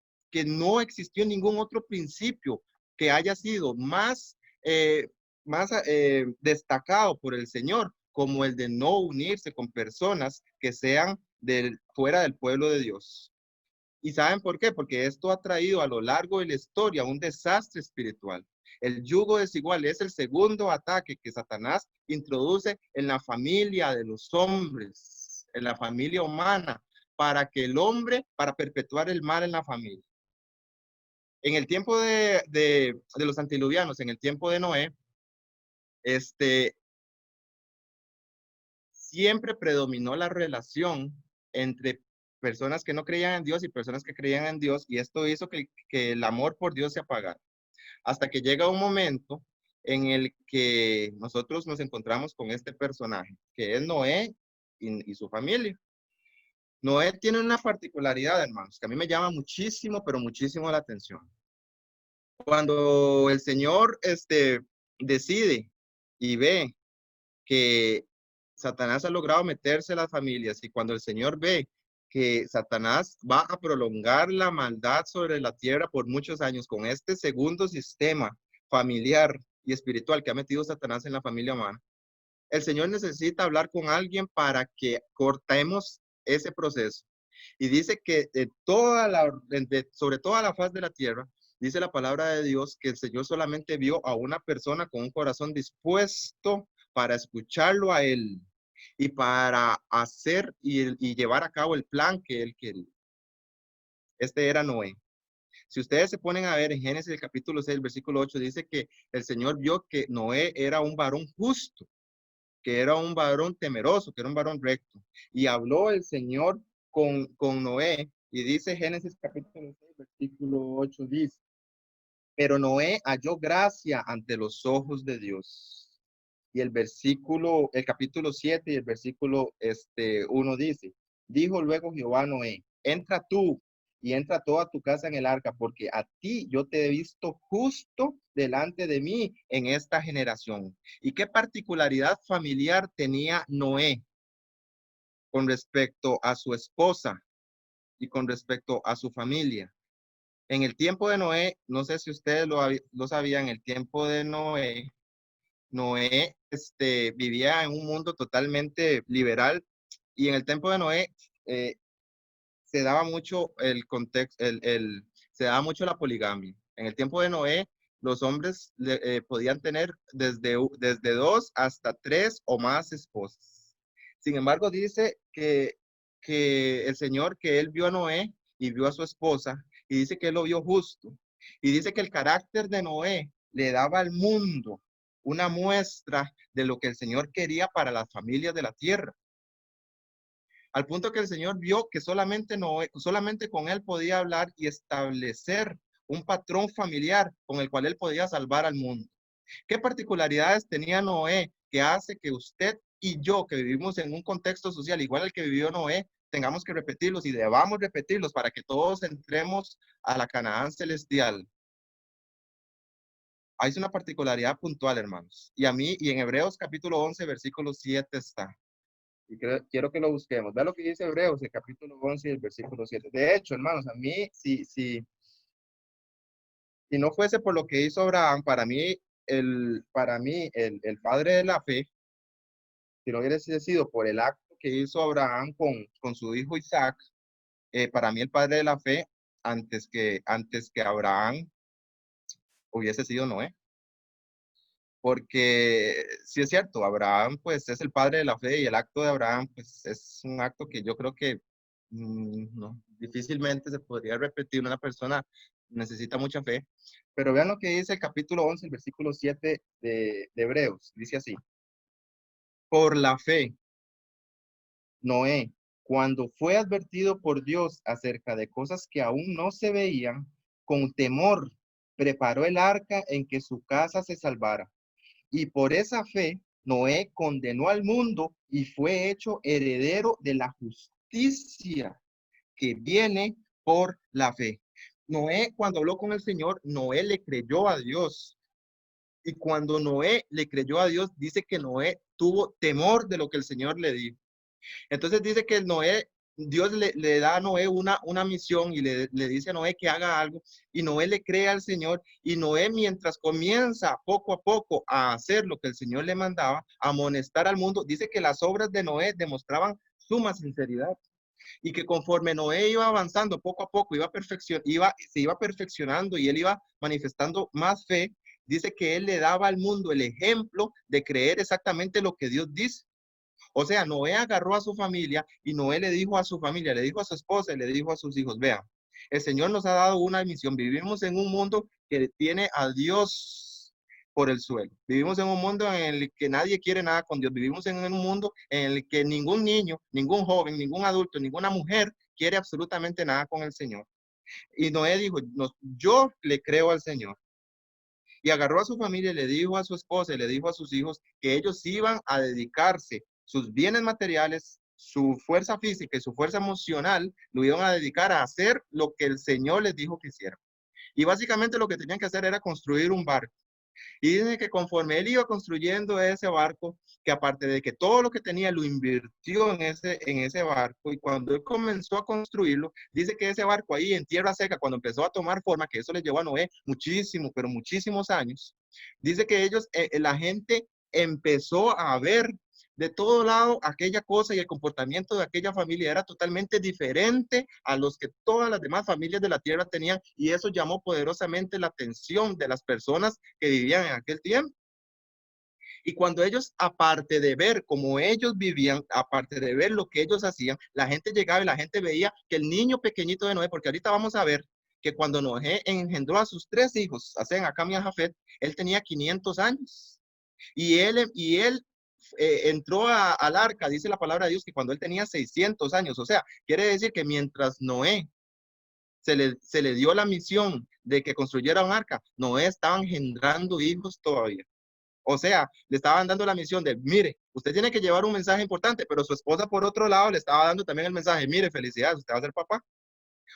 no existió ningún otro principio que haya sido más destacado por el Señor, como el de no unirse con personas que sean fuera del pueblo de Dios. ¿Y saben por qué? Porque esto ha traído a lo largo de la historia un desastre espiritual. El yugo desigual es el segundo ataque que Satanás introduce en la familia de los hombres, en la familia humana, para perpetuar el mal en la familia. En el tiempo de los antidiluvianos, en el tiempo de Noé, siempre predominó la relación entre personas que no creían en Dios y personas que creían en Dios, y esto hizo que el amor por Dios se apagara. Hasta que llega un momento en el que nosotros nos encontramos con este personaje, que es Noé y su familia. Noé tiene una particularidad, hermanos, que a mí me llama muchísimo, pero muchísimo la atención. Cuando el Señor decide y ve que Satanás ha logrado meterse en las familias y cuando el Señor ve que Satanás va a prolongar la maldad sobre la tierra por muchos años con este segundo sistema familiar y espiritual que ha metido Satanás en la familia humana, el Señor necesita hablar con alguien para que cortemos ese proceso. Y dice que sobre toda la faz de la tierra, dice la palabra de Dios que el Señor solamente vio a una persona con un corazón dispuesto para escucharlo a Él y para hacer y llevar a cabo el plan que Él quería. Este era Noé. Si ustedes se ponen a ver en Génesis el capítulo 6, versículo 8, dice que el Señor vio que Noé era un varón justo, que era un varón temeroso, que era un varón recto. Y habló el Señor con Noé, y dice Génesis capítulo 6, versículo 8, dice, pero Noé halló gracia ante los ojos de Dios. Y el capítulo 7 y el versículo 1 dice, dijo luego Jehová a Noé, entra tú y entra toda tu casa en el arca, porque a ti yo te he visto justo delante de mí en esta generación. ¿Y qué particularidad familiar tenía Noé? con respecto a su esposa y con respecto a su familia. En el tiempo de Noé, no sé si ustedes lo sabían, en el tiempo de Noé, Noé vivía en un mundo totalmente liberal y en el tiempo de Noé eh, se daba mucho el contexto, se daba mucho la poligamia. En el tiempo de Noé, los hombres podían tener desde 2 hasta 3 o más esposas. Sin embargo, dice que el Señor, que él vio a Noé y vio a su esposa, y dice que él lo vio justo. Y dice que el carácter de Noé le daba al mundo una muestra de lo que el Señor quería para las familias de la tierra. Al punto que el Señor vio que solamente con él podía hablar y establecer un patrón familiar con el cual él podía salvar al mundo. ¿Qué particularidades tenía Noé que hace que usted y yo, que vivimos en un contexto social igual al que vivió Noé, tengamos que repetirlos y debamos repetirlos para que todos entremos a la Canaán celestial? Hay una particularidad puntual, hermanos. Y en Hebreos capítulo 11, versículo 7 está. Y quiero que lo busquemos. Vea lo que dice Hebreos, el capítulo 11 y el versículo 7. De hecho, hermanos, a mí, si no fuese por lo que hizo Abraham, para mí, el padre de la fe, si no hubiese sido por el acto que hizo Abraham con su hijo Isaac, para mí el padre de la fe, antes que Abraham, hubiese sido Noé. Porque sí es cierto, Abraham pues es el padre de la fe y el acto de Abraham pues es un acto que yo creo que no, difícilmente se podría repetir. Una persona necesita mucha fe. Pero vean lo que dice el capítulo 11, el versículo 7 de Hebreos. Dice así: por la fe, Noé, cuando fue advertido por Dios acerca de cosas que aún no se veían, con temor preparó el arca en que su casa se salvara. Y por esa fe, Noé condenó al mundo y fue hecho heredero de la justicia que viene por la fe. Noé, cuando habló con el Señor, Noé le creyó a Dios. Y cuando Noé le creyó a Dios, dice que Noé tuvo temor de lo que el Señor le dijo. Entonces dice que Dios le da a Noé una misión y le dice a Noé que haga algo, y Noé le cree al Señor, y Noé, mientras comienza poco a poco a hacer lo que el Señor le mandaba, a amonestar al mundo, dice que las obras de Noé demostraban suma sinceridad, y que conforme Noé iba avanzando poco a poco, se iba perfeccionando y él iba manifestando más fe. Dice que él le daba al mundo el ejemplo de creer exactamente lo que Dios dice. O sea, Noé agarró a su familia y Noé le dijo a su familia, le dijo a su esposa y le dijo a sus hijos: vean, el Señor nos ha dado una misión. Vivimos en un mundo que tiene a Dios por el suelo. Vivimos en un mundo en el que nadie quiere nada con Dios. Vivimos en un mundo en el que ningún niño, ningún joven, ningún adulto, ninguna mujer quiere absolutamente nada con el Señor. Y Noé dijo: no, yo le creo al Señor. Y agarró a su familia y le dijo a su esposa y le dijo a sus hijos que ellos iban a dedicarse sus bienes materiales, su fuerza física y su fuerza emocional, lo iban a dedicar a hacer lo que el Señor les dijo que hicieran. Y básicamente lo que tenían que hacer era construir un barco. Y dice que conforme él iba construyendo ese barco, que aparte de que todo lo que tenía lo invirtió en ese barco, y cuando él comenzó a construirlo, dice que ese barco ahí en tierra seca, cuando empezó a tomar forma, que eso le llevó a Noé muchísimo, pero muchísimos años, dice que la gente empezó a ver de todo lado aquella cosa, y el comportamiento de aquella familia era totalmente diferente a los que todas las demás familias de la tierra tenían, y eso llamó poderosamente la atención de las personas que vivían en aquel tiempo. Y cuando ellos, aparte de ver cómo ellos vivían, aparte de ver lo que ellos hacían, la gente llegaba y la gente veía que el niño pequeñito de Noé, porque ahorita vamos a ver que cuando Noé engendró a sus 3 hijos, a Sem, a Cam y a Jafet, él tenía 500 años. Y él entró al arca, dice la palabra de Dios, que cuando él tenía 600 años. O sea, quiere decir que mientras Noé se le dio la misión de que construyera un arca, Noé estaba engendrando hijos todavía. O sea, le estaban dando la misión de: mire, usted tiene que llevar un mensaje importante, pero su esposa por otro lado le estaba dando también el mensaje: mire, felicidades, usted va a ser papá.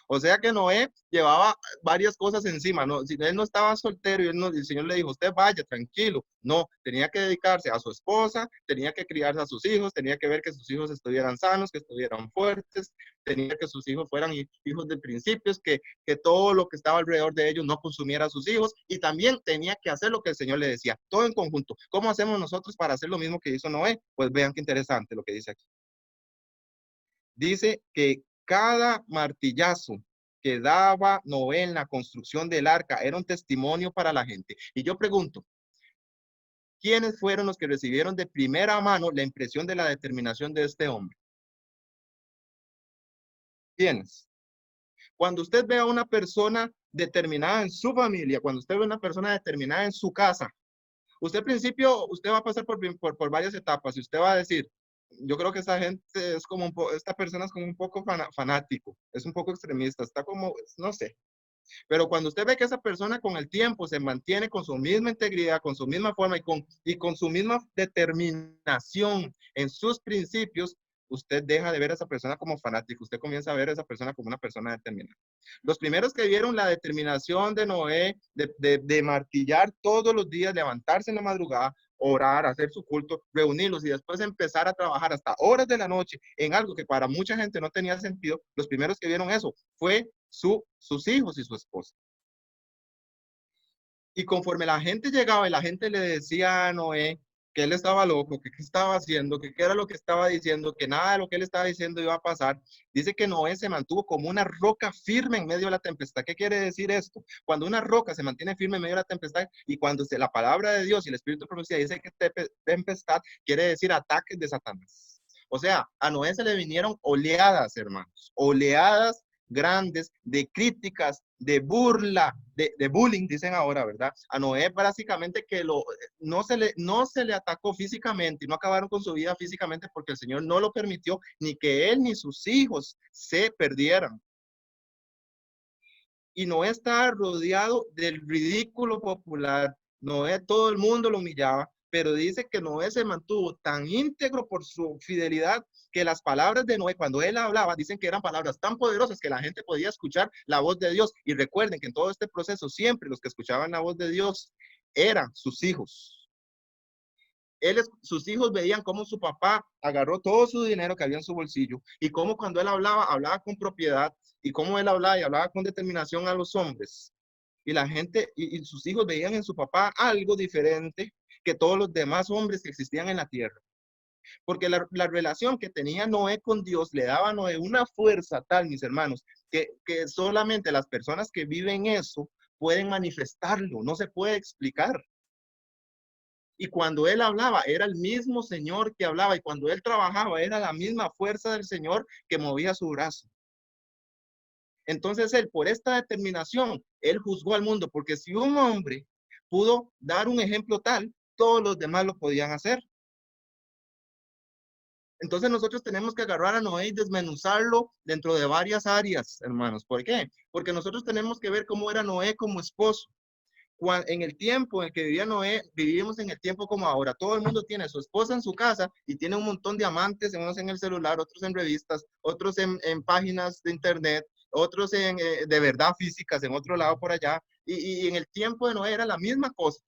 O sea que Noé llevaba varias cosas encima, ¿no? Si él no estaba soltero y el Señor le dijo, usted vaya, tranquilo. No, tenía que dedicarse a su esposa, tenía que criarse a sus hijos, tenía que ver que sus hijos estuvieran sanos, que estuvieran fuertes, tenía que sus hijos fueran hijos de principios, que todo lo que estaba alrededor de ellos no consumiera a sus hijos, y también tenía que hacer lo que el Señor le decía, todo en conjunto. ¿Cómo hacemos nosotros para hacer lo mismo que hizo Noé? Pues vean qué interesante lo que dice aquí. Dice que cada martillazo que daba Noé en la construcción del arca era un testimonio para la gente. Y yo pregunto, ¿quiénes fueron los que recibieron de primera mano la impresión de la determinación de este hombre? ¿Quiénes? Cuando usted ve a una persona determinada en su familia, cuando usted ve a una persona determinada en su casa, usted al principio, usted va a pasar por varias etapas y usted va a decir, yo creo que esta gente es como esta persona es como un poco fanático, es un poco extremista, está como, no sé. Pero cuando usted ve que esa persona con el tiempo se mantiene con su misma integridad, con su misma forma y con su misma determinación en sus principios, usted deja de ver a esa persona como fanático, usted comienza a ver a esa persona como una persona determinada. Los primeros que vieron la determinación de Noé de martillar todos los días, levantarse en la madrugada, orar, hacer su culto, reunirlos y después empezar a trabajar hasta horas de la noche en algo que para mucha gente no tenía sentido, los primeros que vieron eso fue sus hijos y su esposa. Y conforme la gente llegaba y la gente le decía a Noé que él estaba loco, que qué estaba haciendo, que qué era lo que estaba diciendo, que nada de lo que él estaba diciendo iba a pasar, dice que Noé se mantuvo como una roca firme en medio de la tempestad. ¿Qué quiere decir esto? Cuando una roca se mantiene firme en medio de la tempestad y cuando la palabra de Dios y el Espíritu de profecía dice que tempestad, quiere decir ataques de Satanás. O sea, a Noé se le vinieron oleadas, hermanos, oleadas grandes de críticas, de burla, de bullying, dicen ahora, ¿verdad? A Noé básicamente que no se le atacó físicamente y no acabaron con su vida físicamente porque el Señor no lo permitió, ni que él ni sus hijos se perdieran. Y Noé estaba rodeado del ridículo popular. Noé, todo el mundo lo humillaba, pero dice que Noé se mantuvo tan íntegro por su fidelidad que las palabras de Noé, cuando él hablaba, dicen que eran palabras tan poderosas que la gente podía escuchar la voz de Dios. Y recuerden que en todo este proceso, siempre los que escuchaban la voz de Dios eran sus hijos. Sus hijos veían cómo su papá agarró todo su dinero que había en su bolsillo y cómo cuando él hablaba con propiedad y cómo él hablaba y hablaba con determinación a los hombres. Y la gente y sus hijos veían en su papá algo diferente que todos los demás hombres que existían en la tierra. Porque la relación que tenía Noé con Dios le daba a Noé una fuerza tal, mis hermanos, que solamente las personas que viven eso pueden manifestarlo, no se puede explicar. Y cuando él hablaba, era el mismo Señor que hablaba. Y cuando él trabajaba, era la misma fuerza del Señor que movía su brazo. Entonces él, por esta determinación, él juzgó al mundo. Porque si un hombre pudo dar un ejemplo tal, todos los demás lo podían hacer. Entonces nosotros tenemos que agarrar a Noé y desmenuzarlo dentro de varias áreas, hermanos. ¿Por qué? Porque nosotros tenemos que ver cómo era Noé como esposo. En el tiempo en el que vivía Noé, vivimos en el tiempo como ahora. Todo el mundo tiene a su esposa en su casa y tiene un montón de amantes, unos en el celular, otros en revistas, otros en páginas de internet, otros de verdad físicas en otro lado por allá. Y en el tiempo de Noé era la misma cosa.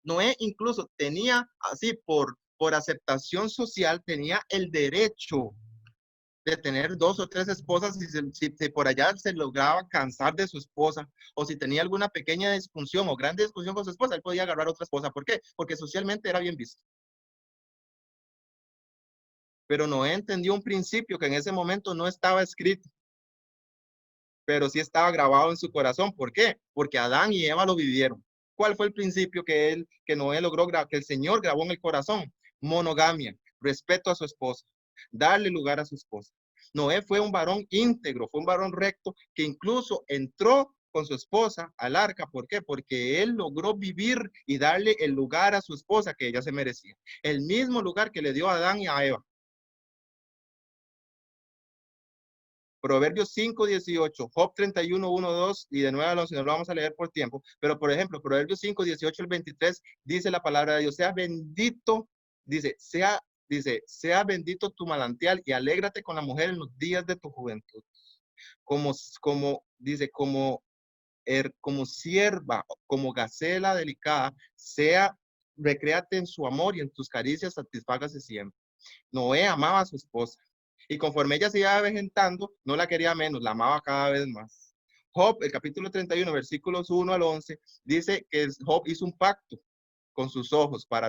Noé incluso tenía, así por aceptación social, tenía el derecho de tener 2 o 3 esposas si por allá se lograba cansar de su esposa o si tenía alguna pequeña disfunción o grande discusión con su esposa, él podía agarrar otra esposa. ¿Por qué? Porque socialmente era bien visto. Pero Noé entendió un principio que en ese momento no estaba escrito, pero sí estaba grabado en su corazón. ¿Por qué? Porque Adán y Eva lo vivieron. ¿Cuál fue el principio que Noé logró, que el Señor grabó en el corazón? Monogamia, respeto a su esposa, darle lugar a su esposa. Noé fue un varón íntegro, fue un varón recto que incluso entró con su esposa al arca. ¿Por qué? Porque él logró vivir y darle el lugar a su esposa que ella se merecía. El mismo lugar que le dio a Adán y a Eva. Proverbios 5:18, Job 31:1-2, y de nuevo lo vamos a leer por tiempo, pero por ejemplo, Proverbios 5:18 al 23, dice la palabra de Dios, sea bendito, sea bendito tu manantial y alégrate con la mujer en los días de tu juventud. dice, como sierva, como gacela delicada, recréate en su amor y en tus caricias satisfágase siempre. Noé amaba a su esposa y conforme ella se iba avejentando, no la quería menos, la amaba cada vez más. Job, el capítulo 31, versículos 1 al 11, dice que Job hizo un pacto con sus ojos para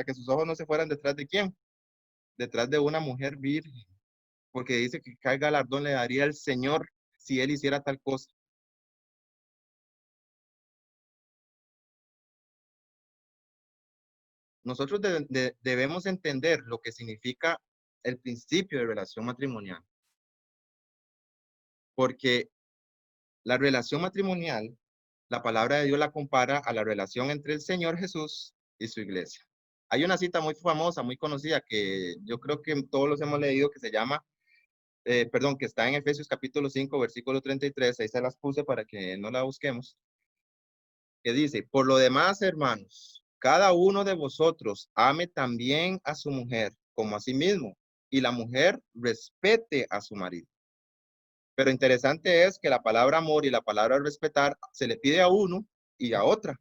que sus ojos no se fueran detrás de quién, detrás de una mujer virgen, porque dice que cada galardón le daría el Señor si él hiciera tal cosa. Nosotros debemos entender lo que significa el principio de relación matrimonial, porque la relación matrimonial, la palabra de Dios la compara a la relación entre el Señor Jesús y su iglesia. Hay una cita muy famosa, muy conocida, que yo creo que todos los hemos leído, que se llama, que está en Efesios capítulo 5, versículo 33, ahí se las puse para que no la busquemos, que dice, por lo demás, hermanos, cada uno de vosotros ame también a su mujer como a sí mismo, y la mujer respete a su marido. Pero interesante es que la palabra amor y la palabra respetar se le pide a uno y a otra.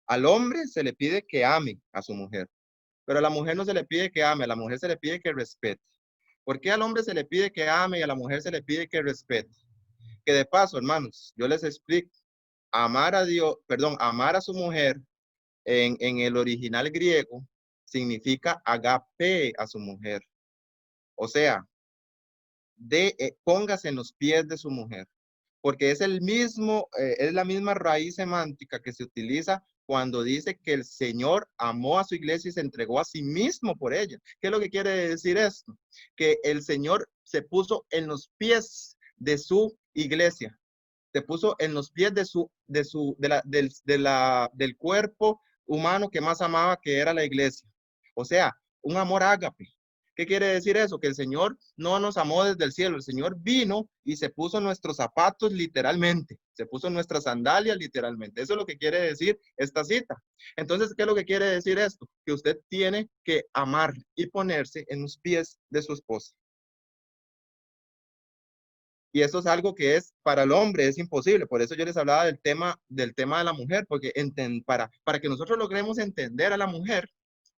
Al hombre se le pide que ame a su mujer, pero a la mujer no se le pide que ame, a la mujer se le pide que respete. ¿Por qué al hombre se le pide que ame y a la mujer se le pide que respete? Que de paso, hermanos, yo les explico, amar a Dios, amar a su mujer en el original griego significa agape a su mujer. O sea, póngase en los pies de su mujer, porque es la misma raíz semántica que se utiliza cuando dice que el Señor amó a su iglesia y se entregó a sí mismo por ella. ¿Qué es lo que quiere decir esto? Que el Señor se puso en los pies de su iglesia, se puso en los pies del cuerpo humano que más amaba, que era la iglesia. O sea, un amor ágape. ¿Qué quiere decir eso? Que el Señor no nos amó desde el cielo. El Señor vino y se puso nuestros zapatos literalmente. Se puso nuestras sandalias literalmente. Eso es lo que quiere decir esta cita. Entonces, ¿qué es lo que quiere decir esto? Que usted tiene que amar y ponerse en los pies de su esposa. Y eso es algo que para el hombre es imposible. Por eso yo les hablaba del tema de la mujer, porque para que nosotros logremos entender a la mujer,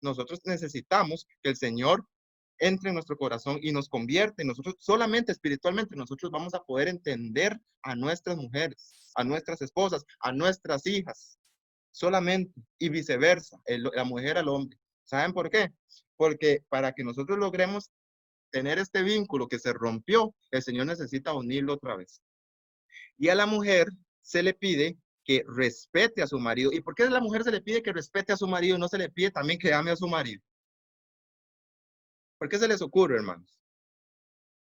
nosotros necesitamos que el Señor entre en nuestro corazón y nos convierte. Nosotros solamente espiritualmente nosotros vamos a poder entender a nuestras mujeres, a nuestras esposas, a nuestras hijas, solamente, y viceversa, la mujer al hombre. ¿Saben por qué? Porque para que nosotros logremos tener este vínculo que se rompió, el Señor necesita unirlo otra vez. Y a la mujer se le pide que respete a su marido. ¿Y por qué a la mujer se le pide que respete a su marido y no se le pide también que ame a su marido? ¿Por qué se les ocurre, hermanos?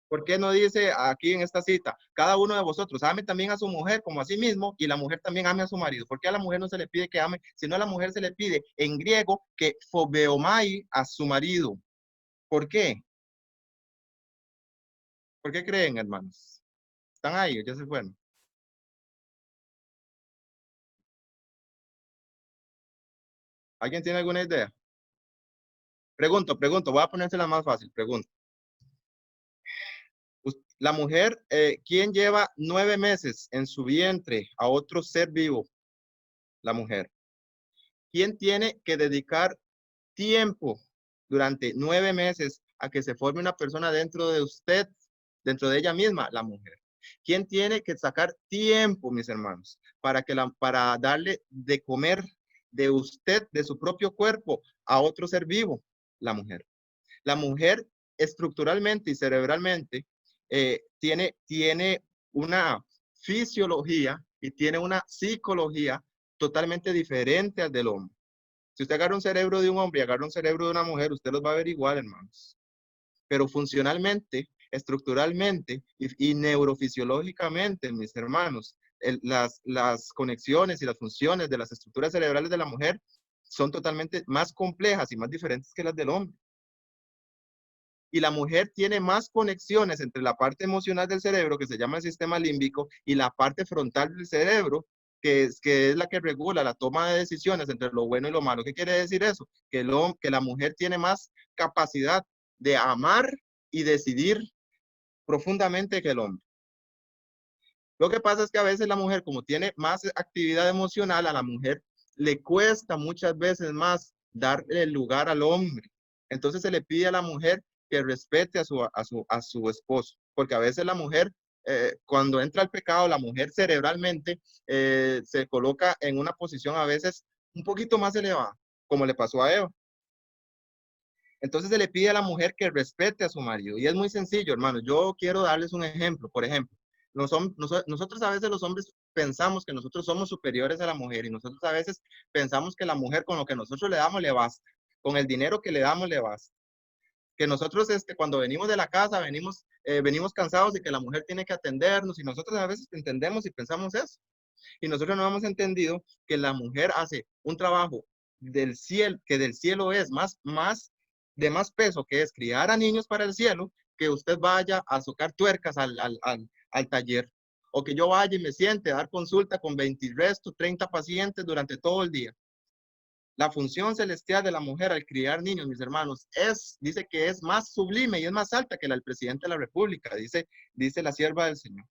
¿Por qué no dice aquí en esta cita, cada uno de vosotros ame también a su mujer como a sí mismo y la mujer también ame a su marido? ¿Por qué a la mujer no se le pide que ame, sino a la mujer se le pide en griego que fobeomai a su marido? ¿Por qué? ¿Por qué creen, hermanos? ¿Están ahí o ya se fueron? ¿Alguien tiene alguna idea? Pregunto, voy a ponérsela más fácil, pregunto. La mujer, ¿quién lleva 9 meses en su vientre a otro ser vivo? La mujer. ¿Quién tiene que dedicar tiempo durante 9 meses a que se forme una persona dentro de usted, dentro de ella misma? La mujer. ¿Quién tiene que sacar tiempo, mis hermanos, para darle de comer de usted, de su propio cuerpo, a otro ser vivo? La mujer. La mujer estructuralmente y cerebralmente tiene una fisiología y tiene una psicología totalmente diferente al del hombre. Si usted agarra un cerebro de un hombre y agarra un cerebro de una mujer, usted los va a ver igual, hermanos. Pero funcionalmente, estructuralmente y neurofisiológicamente, mis hermanos, las conexiones y las funciones de las estructuras cerebrales de la mujer son totalmente más complejas y más diferentes que las del hombre. Y la mujer tiene más conexiones entre la parte emocional del cerebro, que se llama el sistema límbico, y la parte frontal del cerebro, que es la que regula la toma de decisiones entre lo bueno y lo malo. ¿Qué quiere decir eso? Que la mujer tiene más capacidad de amar y decidir profundamente que el hombre. Lo que pasa es que a veces la mujer, como tiene más actividad emocional, a la mujer le cuesta muchas veces más dar el lugar al hombre. Entonces se le pide a la mujer que respete a su esposo, porque a veces la mujer, cuando entra al pecado, la mujer cerebralmente se coloca en una posición a veces un poquito más elevada, como le pasó a Eva. Entonces se le pide a la mujer que respete a su marido. Y es muy sencillo, hermano. Yo quiero darles un ejemplo. Por ejemplo, nosotros a veces los hombres pensamos que nosotros somos superiores a la mujer y nosotros a veces pensamos que la mujer con lo que nosotros le damos le basta. Con el dinero que le damos le basta. Que nosotros cuando venimos de la casa venimos cansados y que la mujer tiene que atendernos y nosotros a veces entendemos y pensamos eso. Y nosotros no hemos entendido que la mujer hace un trabajo del cielo, que del cielo es de más peso, que es criar a niños para el cielo, que usted vaya a socar tuercas al taller, o que yo vaya y me siente a dar consulta con 20 restos, 30 pacientes durante todo el día. La función celestial de la mujer al criar niños, mis hermanos, dice que es más sublime y es más alta que la del presidente de la República, dice la sierva del Señor.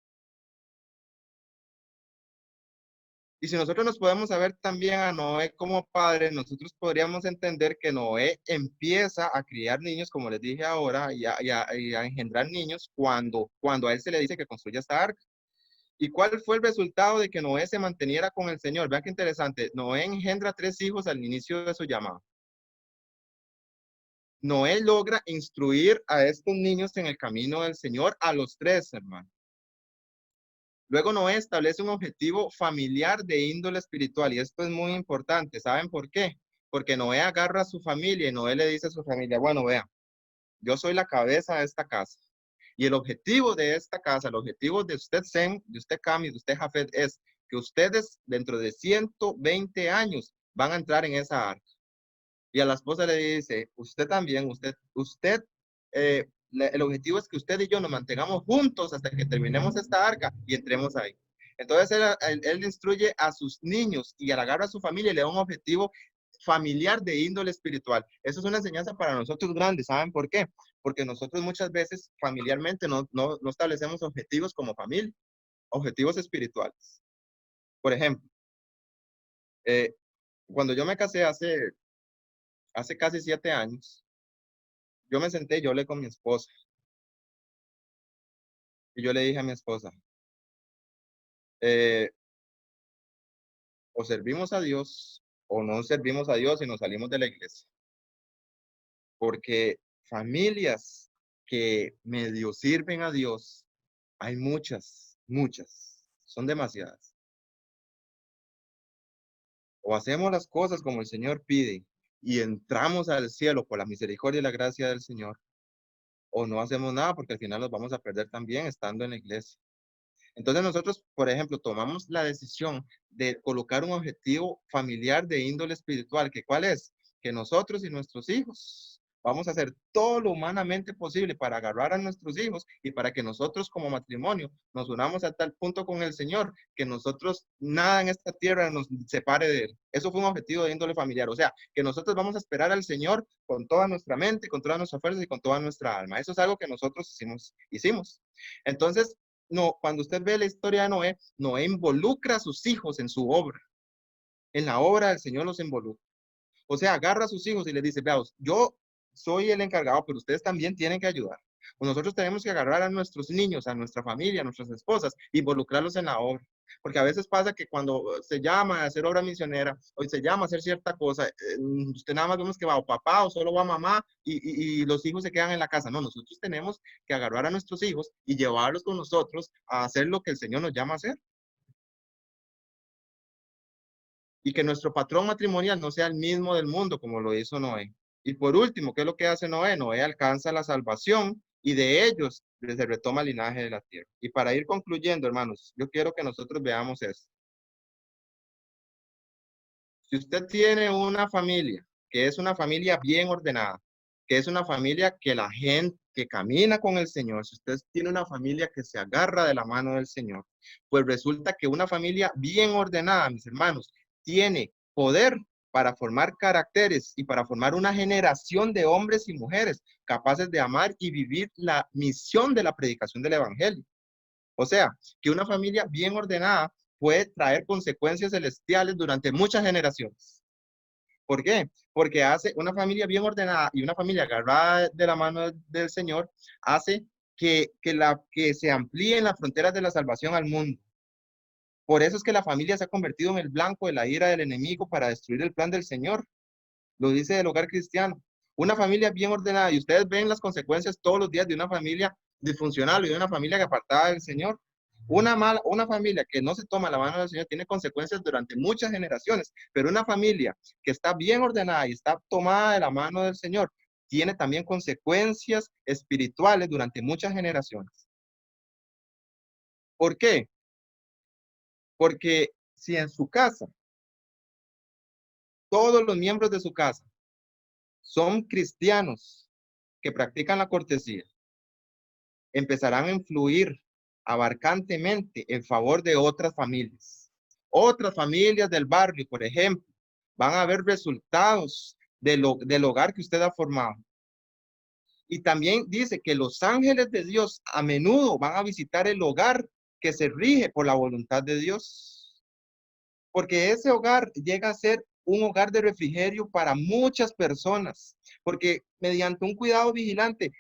Y si nosotros nos podemos saber también a Noé como padre, nosotros podríamos entender que Noé empieza a criar niños, como les dije ahora, y a engendrar niños cuando a él se le dice que construya esta arca. ¿Y cuál fue el resultado de que Noé se manteniera con el Señor? Vean qué interesante. Noé engendra 3 hijos al inicio de su llamado. Noé logra instruir a estos niños en el camino del Señor a los 3, hermano. Luego Noé establece un objetivo familiar de índole espiritual y esto es muy importante. ¿Saben por qué? Porque Noé agarra a su familia y Noé le dice a su familia, bueno, vea, yo soy la cabeza de esta casa. Y el objetivo de esta casa, el objetivo de usted Sem, de usted Cam y de usted Jafet es que ustedes dentro de 120 años van a entrar en esa arca. Y a la esposa le dice, usted también, el objetivo es que usted y yo nos mantengamos juntos hasta que terminemos esta arca y entremos ahí. Entonces él instruye a sus niños y al agarrar a su familia y le da un objetivo familiar de índole espiritual. Eso es una enseñanza para nosotros grandes. ¿Saben por qué? Porque nosotros muchas veces familiarmente no establecemos objetivos como familia, objetivos espirituales. Por ejemplo, cuando yo me casé hace casi 7 años, yo me senté y yo hablé con mi esposa. Y yo le dije a mi esposa, o servimos a Dios o no servimos a Dios y nos salimos de la iglesia. Porque familias que medio sirven a Dios, hay muchas, son demasiadas. O hacemos las cosas como el Señor pide y entramos al cielo por la misericordia y la gracia del Señor, o no hacemos nada porque al final nos vamos a perder también estando en la iglesia. Entonces nosotros, por ejemplo, tomamos la decisión de colocar un objetivo familiar de índole espiritual, que ¿cuál es? Que nosotros y nuestros hijos vamos a hacer todo lo humanamente posible para agarrar a nuestros hijos y para que nosotros como matrimonio nos unamos a tal punto con el Señor que nosotros nada en esta tierra nos separe de Él. Eso fue un objetivo de índole familiar, o sea, que nosotros vamos a esperar al Señor con toda nuestra mente, con todas nuestras fuerzas y con toda nuestra alma. Eso es algo que nosotros hicimos. Entonces, no, cuando usted ve la historia de Noé, Noé involucra a sus hijos en su obra. En la obra del Señor los involucra. O sea, agarra a sus hijos y les dice, veamos, yo soy el encargado, pero ustedes también tienen que ayudar. O nosotros tenemos que agarrar a nuestros niños, a nuestra familia, a nuestras esposas, involucrarlos en la obra. Porque a veces pasa que cuando se llama a hacer obra misionera o se llama a hacer cierta cosa, usted nada más vemos que va o papá o solo va mamá y los hijos se quedan en la casa. No, nosotros tenemos que agarrar a nuestros hijos y llevarlos con nosotros a hacer lo que el Señor nos llama a hacer. Y que nuestro patrón matrimonial no sea el mismo del mundo como lo hizo Noé. Y por último, ¿qué es lo que hace Noé? Noé alcanza la salvación y de ellos se retoma el linaje de la tierra. Y para ir concluyendo, hermanos, yo quiero que nosotros veamos esto. Si usted tiene una familia que es una familia bien ordenada, que es una familia que la gente que camina con el Señor, si usted tiene una familia que se agarra de la mano del Señor, pues resulta que una familia bien ordenada, mis hermanos, tiene poder para formar caracteres y para formar una generación de hombres y mujeres capaces de amar y vivir la misión de la predicación del Evangelio. O sea, que una familia bien ordenada puede traer consecuencias celestiales durante muchas generaciones. ¿Por qué? Porque hace una familia bien ordenada y una familia agarrada de la mano del Señor, hace que se amplíen las fronteras de la salvación al mundo. Por eso es que la familia se ha convertido en el blanco de la ira del enemigo para destruir el plan del Señor. Lo dice el hogar cristiano. Una familia bien ordenada, y ustedes ven las consecuencias todos los días de una familia disfuncional y de una familia que apartada del Señor. Una familia que no se toma la mano del Señor tiene consecuencias durante muchas generaciones, pero una familia que está bien ordenada y está tomada de la mano del Señor tiene también consecuencias espirituales durante muchas generaciones. ¿Por qué? Porque si en su casa, todos los miembros de su casa son cristianos que practican la cortesía, empezarán a influir abarcantemente en favor de otras familias. Otras familias del barrio, por ejemplo, van a ver resultados del hogar que usted ha formado. Y también dice que los ángeles de Dios a menudo van a visitar el hogar que se rige por la voluntad de Dios. Porque ese hogar llega a ser un hogar de refrigerio para muchas personas, porque mediante un cuidado vigilante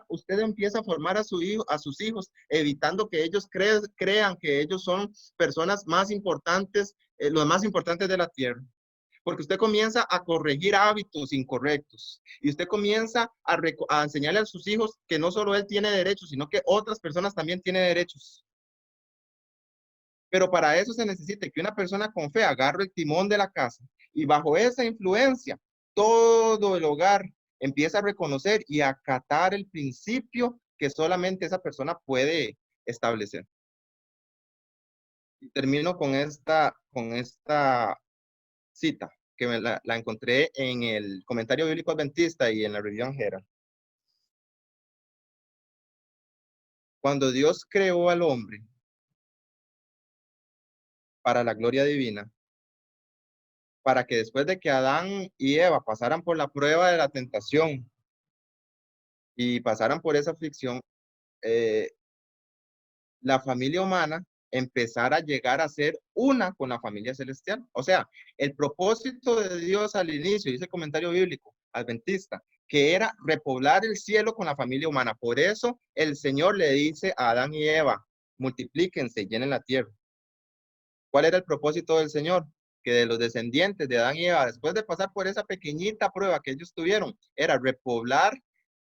usted empieza a formar a sus hijos, evitando que ellos crean que ellos son personas más importantes, los más importantes de la tierra. Porque usted comienza a corregir hábitos incorrectos y usted comienza a enseñarle a sus hijos que no solo él tiene derechos, sino que otras personas también tienen derechos. Pero para eso se necesita que una persona con fe agarre el timón de la casa y bajo esa influencia, todo el hogar empieza a reconocer y a acatar el principio que solamente esa persona puede establecer. Y termino con esta cita que la encontré en el Comentario Bíblico Adventista y en la Revisión Herald. Cuando Dios creó al hombre para la gloria divina, para que después de que Adán y Eva pasaran por la prueba de la tentación y pasaran por esa aflicción, la familia humana empezara a llegar a ser una con la familia celestial. O sea, el propósito de Dios al inicio, dice el Comentario Bíblico Adventista, que era repoblar el cielo con la familia humana. Por eso el Señor le dice a Adán y Eva, multiplíquense y llenen la tierra. ¿Cuál era el propósito del Señor? Que de los descendientes de Adán y Eva, después de pasar por esa pequeñita prueba que ellos tuvieron, era repoblar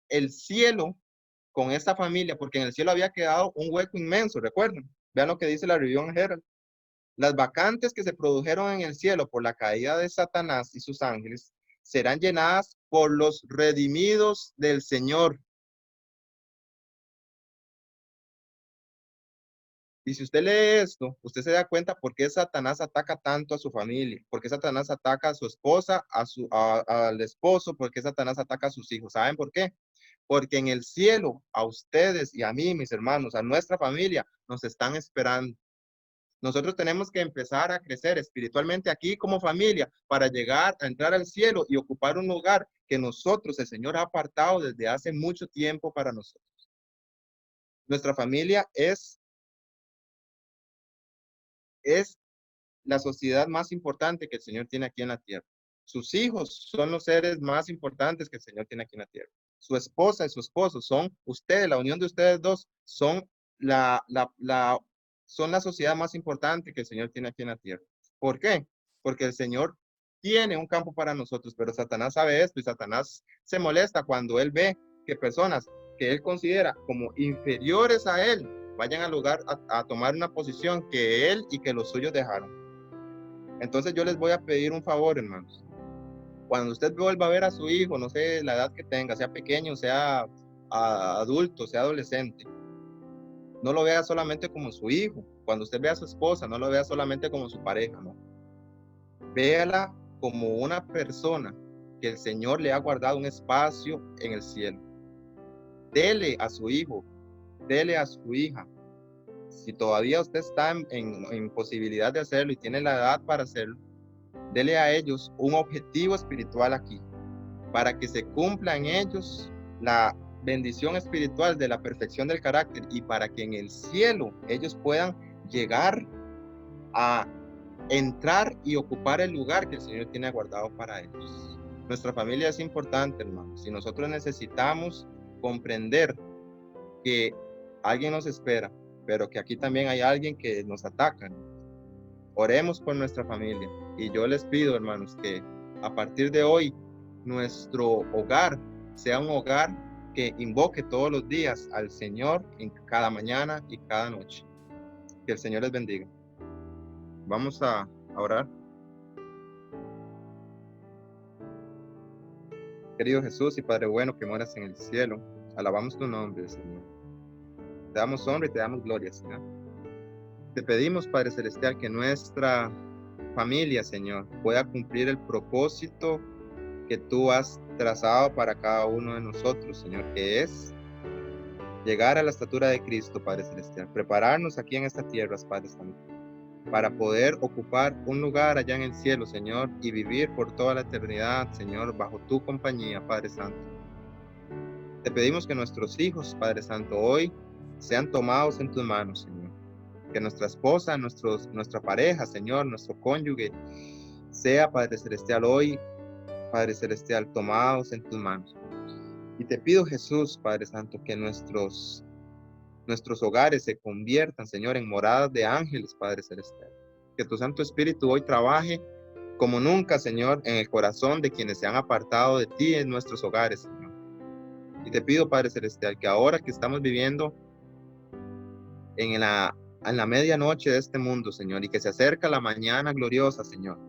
el cielo con esta familia, porque en el cielo había quedado un hueco inmenso, recuerden. Vean lo que dice la Revisión Herald. Las vacantes que se produjeron en el cielo por la caída de Satanás y sus ángeles serán llenadas por los redimidos del Señor. Y si usted lee esto, usted se da cuenta por qué Satanás ataca tanto a su familia, por qué Satanás ataca a su esposa, al esposo, por qué Satanás ataca a sus hijos. ¿Saben por qué? Porque en el cielo, a ustedes y a mí, mis hermanos, a nuestra familia, nos están esperando. Nosotros tenemos que empezar a crecer espiritualmente aquí como familia para llegar a entrar al cielo y ocupar un lugar que nosotros, el Señor, ha apartado desde hace mucho tiempo para nosotros. Nuestra familia es la sociedad más importante que el Señor tiene aquí en la tierra. Sus hijos son los seres más importantes que el Señor tiene aquí en la tierra. Su esposa y su esposo son ustedes, la unión de ustedes dos, son son la sociedad más importante que el Señor tiene aquí en la tierra. ¿Por qué? Porque el Señor tiene un campo para nosotros, pero Satanás sabe esto y Satanás se molesta cuando él ve que personas que él considera como inferiores a él vayan al lugar a tomar una posición que él y que los suyos dejaron. Entonces yo les voy a pedir un favor, hermanos. Cuando usted vuelva a ver a su hijo, no sé la edad que tenga, sea pequeño, sea adulto, sea adolescente, no lo vea solamente como su hijo. Cuando usted vea a su esposa, no lo vea solamente como su pareja, ¿no? Véala como una persona que el Señor le ha guardado un espacio en el cielo. Dele a su hijo, dele a su hija. Si todavía usted está en posibilidad de hacerlo y tiene la edad para hacerlo, dele a ellos un objetivo espiritual aquí, para que se cumpla en ellos bendición espiritual de la perfección del carácter y para que en el cielo ellos puedan llegar a entrar y ocupar el lugar que el Señor tiene aguardado para ellos. Nuestra familia es importante, hermanos, y nosotros necesitamos comprender que alguien nos espera, pero que aquí también hay alguien que nos ataca, ¿no? Oremos por nuestra familia y yo les pido, hermanos, que a partir de hoy nuestro hogar sea un hogar que invoque todos los días al Señor en cada mañana y cada noche. Que el Señor les bendiga. Vamos a orar. Querido Jesús y Padre bueno que moras en el cielo, alabamos tu nombre, Señor. Te damos honra y te damos gloria, Señor. Te pedimos, Padre Celestial, que nuestra familia, Señor, pueda cumplir el propósito que tú has trazado para cada uno de nosotros, Señor, que es llegar a la estatura de Cristo, Padre Celestial, prepararnos aquí en esta tierra, Padre Santo, para poder ocupar un lugar allá en el cielo, Señor, y vivir por toda la eternidad, Señor, bajo tu compañía, Padre Santo. Te pedimos que nuestros hijos, Padre Santo, hoy sean tomados en tus manos, Señor. Que nuestra esposa, nuestra pareja, Señor, nuestro cónyuge, sea, Padre Celestial, hoy, Padre Celestial, tomados en tus manos. Y te pido, Jesús, Padre Santo, que nuestros hogares se conviertan, Señor, en moradas de ángeles, Padre Celestial. Que tu Santo Espíritu hoy trabaje como nunca, Señor, en el corazón de quienes se han apartado de ti en nuestros hogares, Señor. Y te pido, Padre Celestial, que ahora que estamos viviendo en la medianoche de este mundo, Señor, y que se acerca la mañana gloriosa, Señor,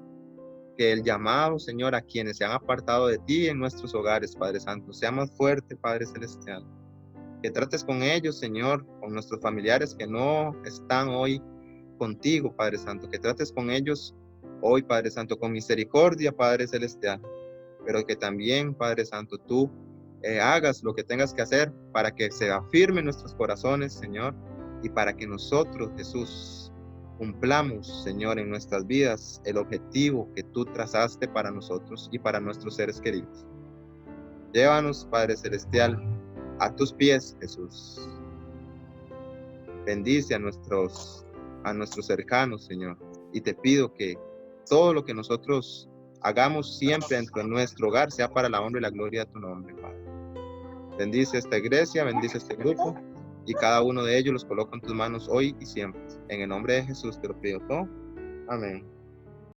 que el llamado, Señor, a quienes se han apartado de ti en nuestros hogares, Padre Santo, sea más fuerte, Padre Celestial. Que trates con ellos, Señor, con nuestros familiares que no están hoy contigo, Padre Santo, que trates con ellos hoy, Padre Santo, con misericordia, Padre Celestial, pero que también, Padre Santo, tú hagas lo que tengas que hacer para que se afirmen nuestros corazones, Señor, y para que nosotros, Jesús, cumplamos, Señor, en nuestras vidas el objetivo que tú trazaste para nosotros y para nuestros seres queridos. Llévanos, Padre Celestial, a tus pies, Jesús. Bendice a nuestros cercanos, Señor, y te pido que todo lo que nosotros hagamos siempre dentro de nuestro hogar sea para la honra y la gloria de tu nombre, Padre. Bendice esta iglesia, bendice este grupo, y cada uno de ellos los coloco en tus manos hoy y siempre. En el nombre de Jesús te lo pido todo. Amén.